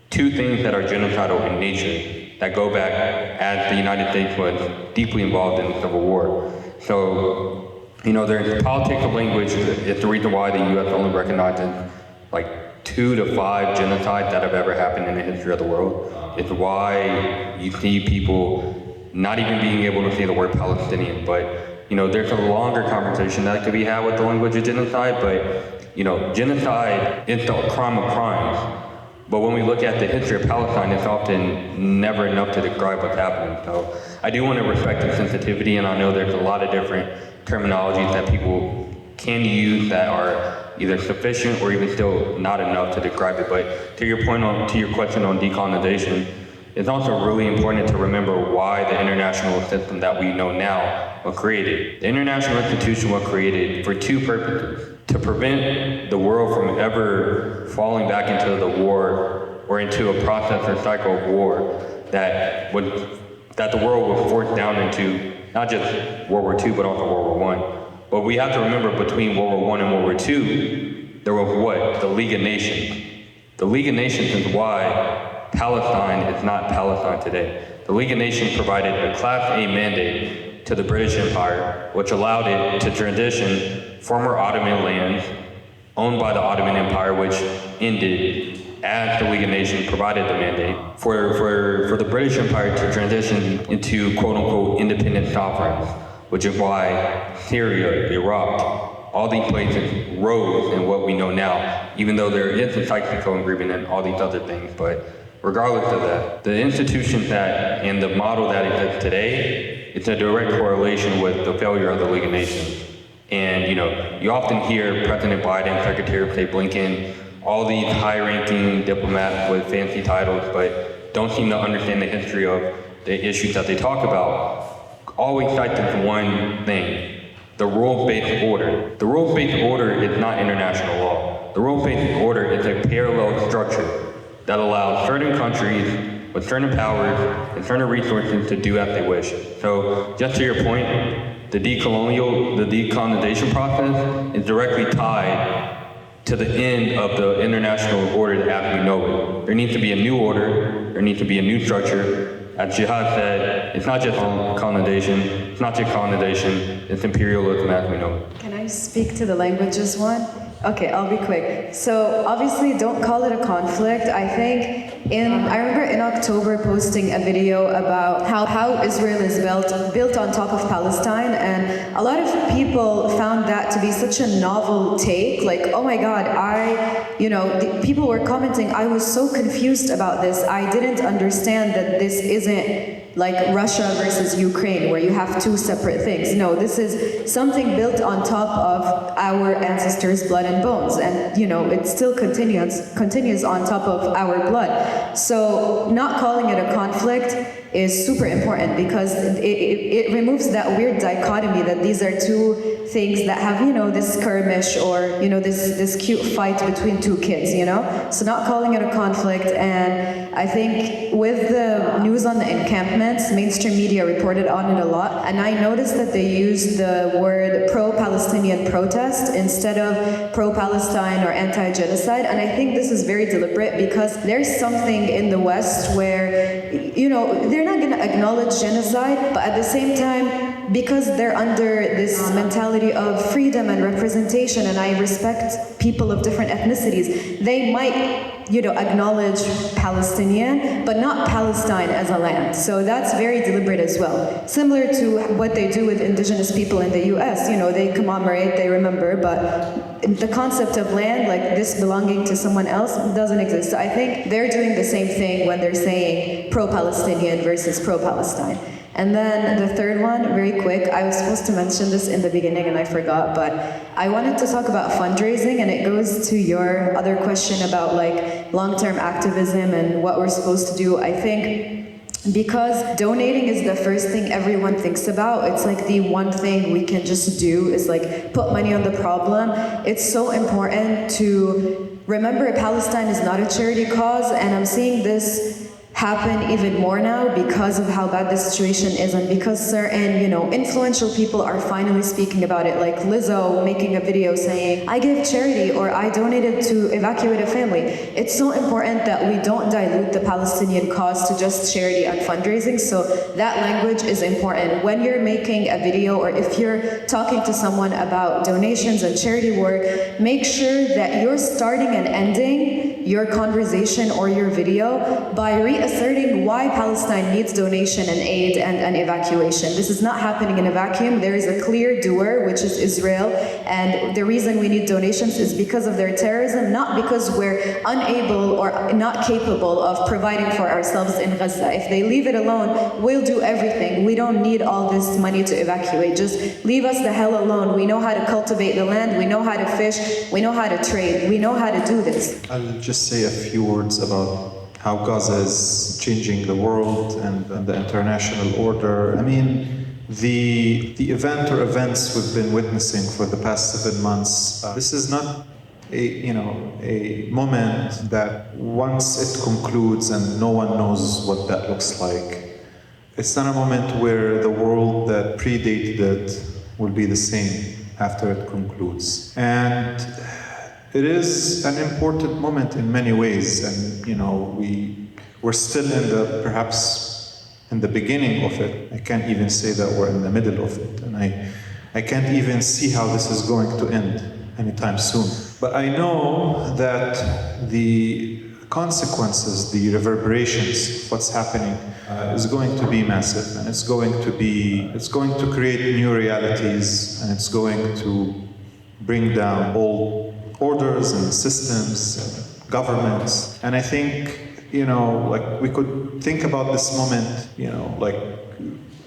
Two things that are genocidal in nature that go back as the United States was deeply involved in the Civil War. So, there's politics of language. It's the reason why the U.S. only recognizes like 2 to 5 genocides that have ever happened in the history of the world. It's why you see people not even being able to say the word Palestinian. But, there's a longer conversation that could be had with the language of genocide. But, genocide is the crime of crimes. But when we look at the history of Palestine, it's often never enough to describe what's happening. So I do want to respect the sensitivity, and I know there's a lot of different terminologies that people can use that are either sufficient or even still not enough to describe it. But to your question on decolonization, it's also really important to remember why the international system that we know now was created. The international institution was created for 2 purposes: to prevent the world from ever falling back into the war or into a process or cycle of war that the world was forced down into, not just World War II, but also World War I. But we have to remember, between World War I and World War II, there was what? The League of Nations. The League of Nations is why Palestine is not Palestine today. The League of Nations provided a Class A mandate to the British Empire, which allowed it to transition former Ottoman lands owned by the Ottoman Empire, which ended as the League of Nations provided the mandate, for the British Empire to transition into quote-unquote independent sovereigns, which is why Syria, Iraq, all these places rose in what we know now, even though there is a Sykes-Picot Agreement and all these other things. But regardless of that, the institutions and the model that exists today, it's a direct correlation with the failure of the League of Nations. And you often hear President Biden, Secretary of State Blinken, all these high-ranking diplomats with fancy titles, but don't seem to understand the history of the issues that they talk about. Always cite this one thing: the rules-based order. The rules-based order is not international law. The rules-based order is a parallel structure that allows certain countries with certain powers and certain resources to do as they wish. So, just to your point, the decolonization process is directly tied to the end of the international order as we know it. There needs to be a new order, there needs to be a new structure. As Jihad said, it's not just colonization, it's not just colonization, it's imperialism as we know it. Can I speak to the languages one? Okay, I'll be quick. So obviously don't call it a conflict. I think I remember in October posting a video about how Israel is built on top of Palestine, and a lot of people found that to be such a novel take. Like, oh my God, people were commenting, I was so confused about this. I didn't understand that this isn't like Russia versus Ukraine, where you have two separate things. No, this is something built on top of our ancestors' blood and bones, and it still continues on top of our blood. So not calling it a conflict is super important, because it removes that weird dichotomy that these are two things that have this skirmish or this cute fight between two kids. So not calling it a conflict. And I think with the news on the encampments, mainstream media reported on it a lot, and I noticed that they used the word pro-Palestinian protest instead of pro-Palestine or anti-genocide, and I think this is very deliberate, because there's something in the West where they're not going to acknowledge genocide, but at the same time, because they're under this mentality of freedom and representation, and I respect people of different ethnicities, they might acknowledge Palestinian, but not Palestine as a land. So that's very deliberate as well. Similar to what they do with indigenous people in the US, they commemorate, they remember, but the concept of land, like this belonging to someone else, doesn't exist. So I think they're doing the same thing when they're saying pro-Palestinian versus pro-Palestine. And then the third one, very quick, I was supposed to mention this in the beginning and I forgot, but I wanted to talk about fundraising, and it goes to your other question about like long-term activism and what we're supposed to do. I think because donating is the first thing everyone thinks about, it's like the one thing we can just do is like put money on the problem. It's so important to remember Palestine is not a charity cause, and I'm seeing this happen even more now because of how bad the situation is, and because certain, influential people are finally speaking about it, like Lizzo making a video saying, I give charity, or I donated to evacuate a family. It's so important that we don't dilute the Palestinian cause to just charity and fundraising, so that language is important. When you're making a video, or if you're talking to someone about donations and charity work, make sure that you're starting and ending your conversation or your video by reasserting why Palestine needs donation and aid and evacuation. This is not happening in a vacuum. There is a clear doer, which is Israel, and the reason we need donations is because of their terrorism, not because we're unable or not capable of providing for ourselves in Gaza. If they leave it alone, we'll do everything. We don't need all this money to evacuate. Just leave us the hell alone. We know how to cultivate the land, we know how to fish, we know how to trade, we know how to do this. I'll just say a few words about how Gaza is changing the world and the international order. I mean, the event or events we've been witnessing for the past 7 months, this is not a moment that once it concludes and no one knows what that looks like. It's not a moment where the world that predated it will be the same after it concludes. And it is an important moment in many ways, and we're still perhaps in the beginning of it. I can't even say that we're in the middle of it, and I can't even see how this is going to end anytime soon. But I know that the consequences, the reverberations of what's happening is going to be massive, and it's going to create new realities, and it's going to bring down old orders and systems and governments. And I think, we could think about this moment,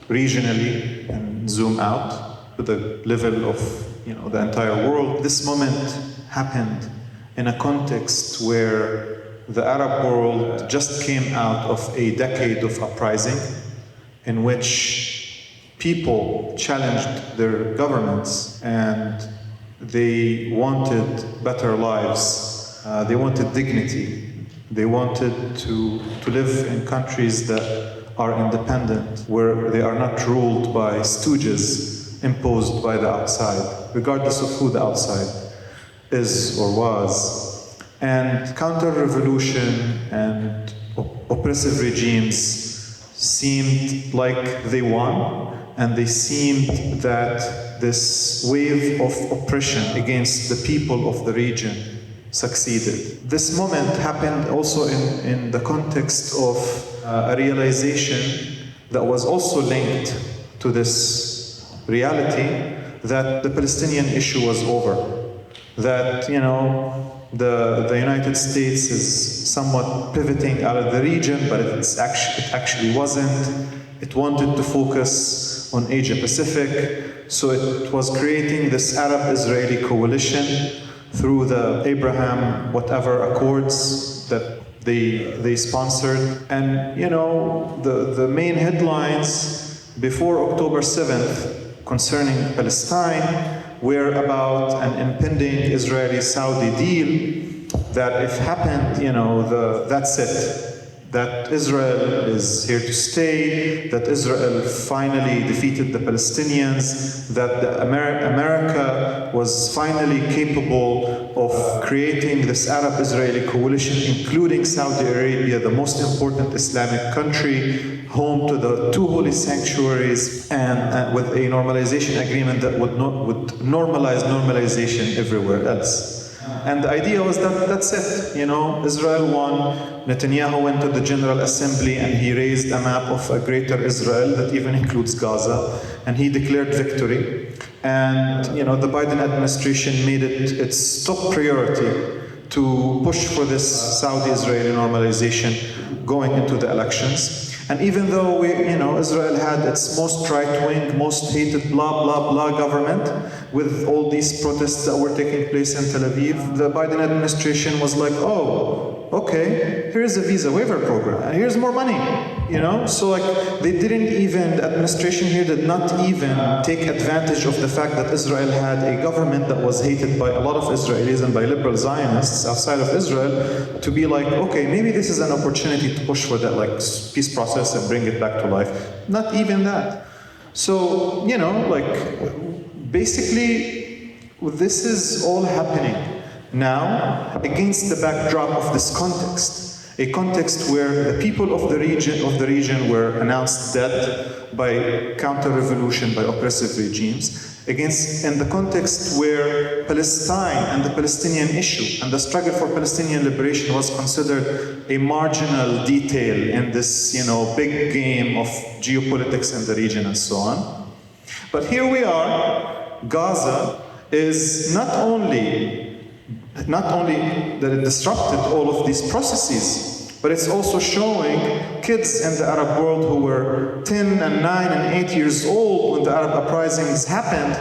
regionally and zoom out to the level of the entire world. This moment happened in a context where the Arab world just came out of a decade of uprising in which people challenged their governments and they wanted better lives. They wanted dignity. They wanted to live in countries that are independent, where they are not ruled by stooges imposed by the outside, regardless of who the outside is or was. And counter-revolution and oppressive regimes seemed like they won, and they seemed that this wave of oppression against the people of the region succeeded. This moment happened also in the context of a realization that was also linked to this reality that the Palestinian issue was over. That, the United States is somewhat pivoting out of the region, but it actually wasn't. It wanted to focus on Asia Pacific, so it was creating this Arab-Israeli coalition through the Abraham whatever Accords that they sponsored. And the main headlines before October 7th concerning Palestine were about an impending Israeli-Saudi deal that if happened, that's it. That Israel is here to stay, that Israel finally defeated the Palestinians, that America was finally capable of creating this Arab-Israeli coalition, including Saudi Arabia, the most important Islamic country, home to the two holy sanctuaries, and with a normalization agreement that would normalize normalization everywhere else. And the idea was that that's it. Israel won. Netanyahu went to the General Assembly and he raised a map of a greater Israel that even includes Gaza, and he declared victory. And the Biden administration made it its top priority to push for this Saudi-Israeli normalization going into the elections. And even though Israel had its most right-wing, most hated blah, blah, blah government with all these protests that were taking place in Tel Aviv, the Biden administration was like, oh, okay, here's a visa waiver program, and here's more money, So they didn't even, the administration here did not even take advantage of the fact that Israel had a government that was hated by a lot of Israelis and by liberal Zionists outside of Israel to be like, okay, maybe this is an opportunity to push for that peace process and bring it back to life. Not even that. So, basically, this is all happening now against the backdrop of this context. A context where the people of the region were announced dead by counter-revolution, by oppressive regimes, in the context where Palestine and the Palestinian issue and the struggle for Palestinian liberation was considered a marginal detail in this, big game of geopolitics in the region and so on. But here we are. Gaza is not only that it disrupted all of these processes, but it's also showing kids in the Arab world who were 10 and 9 and 8 years old when the Arab uprisings happened,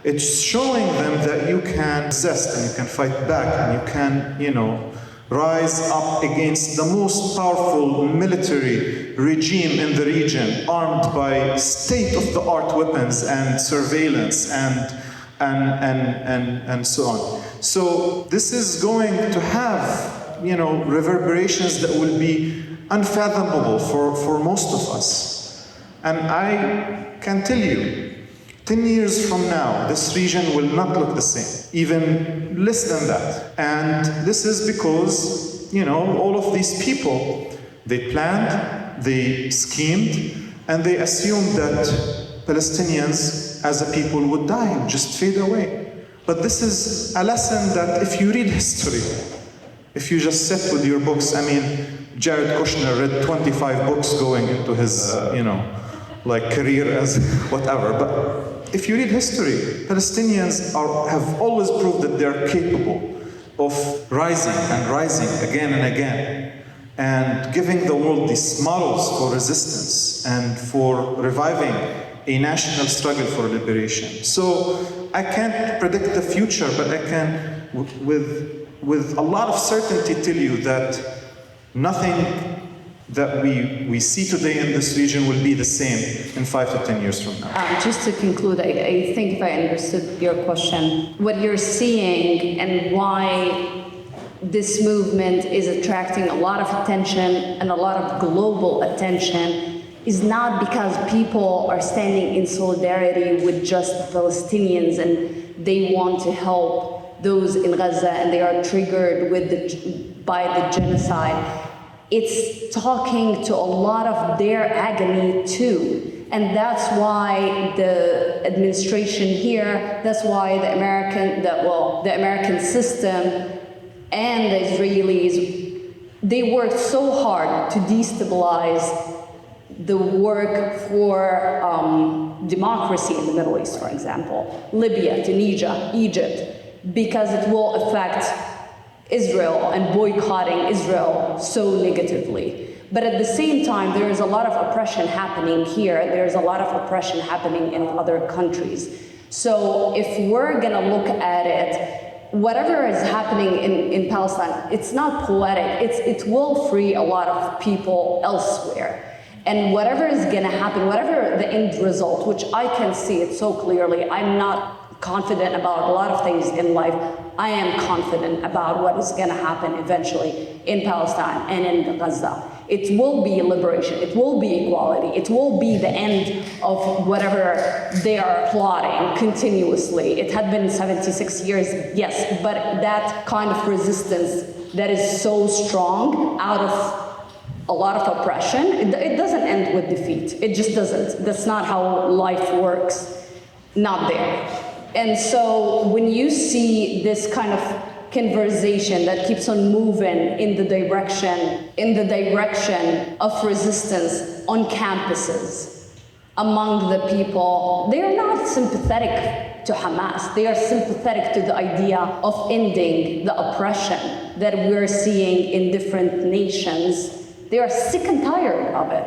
it's showing them that you can resist and you can fight back and you can, rise up against the most powerful military regime in the region, armed by state-of-the-art weapons and surveillance and so on. So this is going to have reverberations that will be unfathomable for most of us. And I can tell you, 10 years from now, this region will not look the same, even less than that. And this is because, all of these people, they planned, they schemed, and they assumed that Palestinians as a people would die, would just fade away. But this is a lesson that if you read history, if you just sit with your books, Jared Kushner read 25 books going into his, career as whatever. But if you read history, Palestinians have always proved that they're capable of rising again and again, and giving the world these models for resistance and for reviving a national struggle for liberation. So I can't predict the future, but I can, with a lot of certainty, tell you that nothing that we see today in this region will be the same in 5 to 10 years from now. Just to conclude, I think if I understood your question, what you're seeing and why this movement is attracting a lot of attention and a lot of global attention is not because people are standing in solidarity with just Palestinians and they want to help those in Gaza and they are triggered by the genocide. It's talking to a lot of their agony too. And that's why the administration here, that's why the American system and the Israelis, they worked so hard to destabilize the work for democracy in the Middle East, for example, Libya, Tunisia, Egypt, because it will affect Israel and boycotting Israel so negatively. But at the same time, there is a lot of oppression happening here. There's a lot of oppression happening in other countries. So if we're gonna look at it, whatever is happening in Palestine, it's not poetic. It will free a lot of people elsewhere. And whatever is gonna happen, whatever the end result, which I can see it so clearly, I'm not confident about a lot of things in life. I am confident about what is gonna happen eventually in Palestine and in Gaza. It will be liberation, it will be equality, it will be the end of whatever they are plotting continuously. It had been 76 years, yes, but that kind of resistance that is so strong out of a lot of oppression, it doesn't end with defeat. It just doesn't. That's not how life works. Not there. And so when you see this kind of conversation that keeps on moving in the direction of resistance on campuses among the people, they are not sympathetic to Hamas. They are sympathetic to the idea of ending the oppression that we're seeing in different nations. They are sick and tired of it.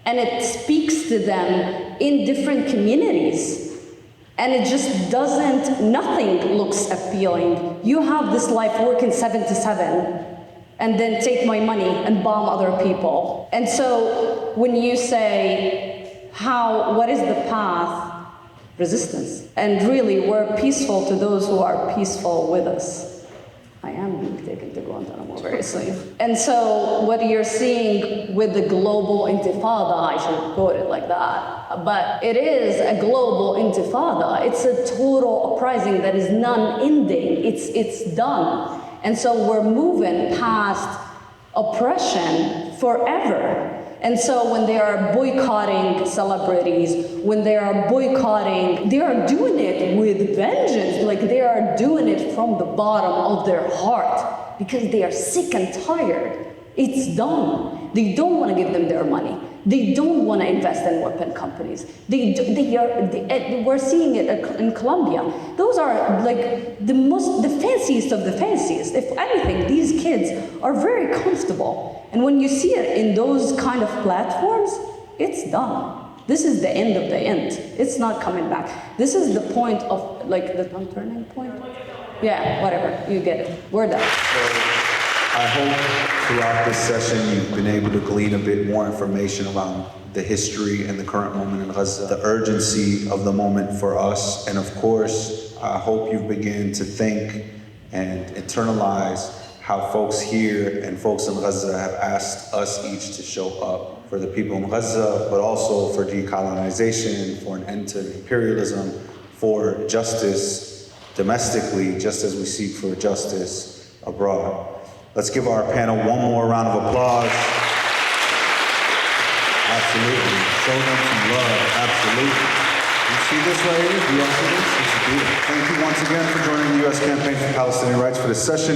And it speaks to them in different communities. And it just doesn't, nothing looks appealing. You have this life working 7 to 7 and then take my money and bomb other people. And so when you say, what is the path? Resistance. And really, we're peaceful to those who are peaceful with us. I am being taken to Guantanamo very soon. And so what you're seeing with the global intifada, I should quote it like that, but it is a global intifada. It's a total uprising that is non-ending. It's done. And so we're moving past oppression forever. And so when they are boycotting celebrities, when they are boycotting, they are doing it with vengeance. Like they are doing it from the bottom of their heart because they are sick and tired. It's done. They don't want to give them their money. They don't want to invest in weapon companies. We're seeing it in Colombia. Those are like the fanciest of the fanciest. If anything, these kids are very comfortable. And when you see it in those kind of platforms, it's done. This is the end of the end. It's not coming back. This is the point of like the turning point. Yeah, whatever, you get it. We're done. I hope throughout this session you've been able to glean a bit more information around the history and the current moment in Gaza, the urgency of the moment for us, and of course, I hope you've begun to think and internalize how folks here and folks in Gaza have asked us each to show up for the people in Gaza, but also for decolonization, for an end to imperialism, for justice domestically, just as we seek for justice abroad. Let's give our panel one more round of applause. Absolutely. Show them some love. Absolutely. You see this right here? Do you all see this? It's beautiful. Thank you once again for joining the U.S. Campaign for Palestinian Rights for this session.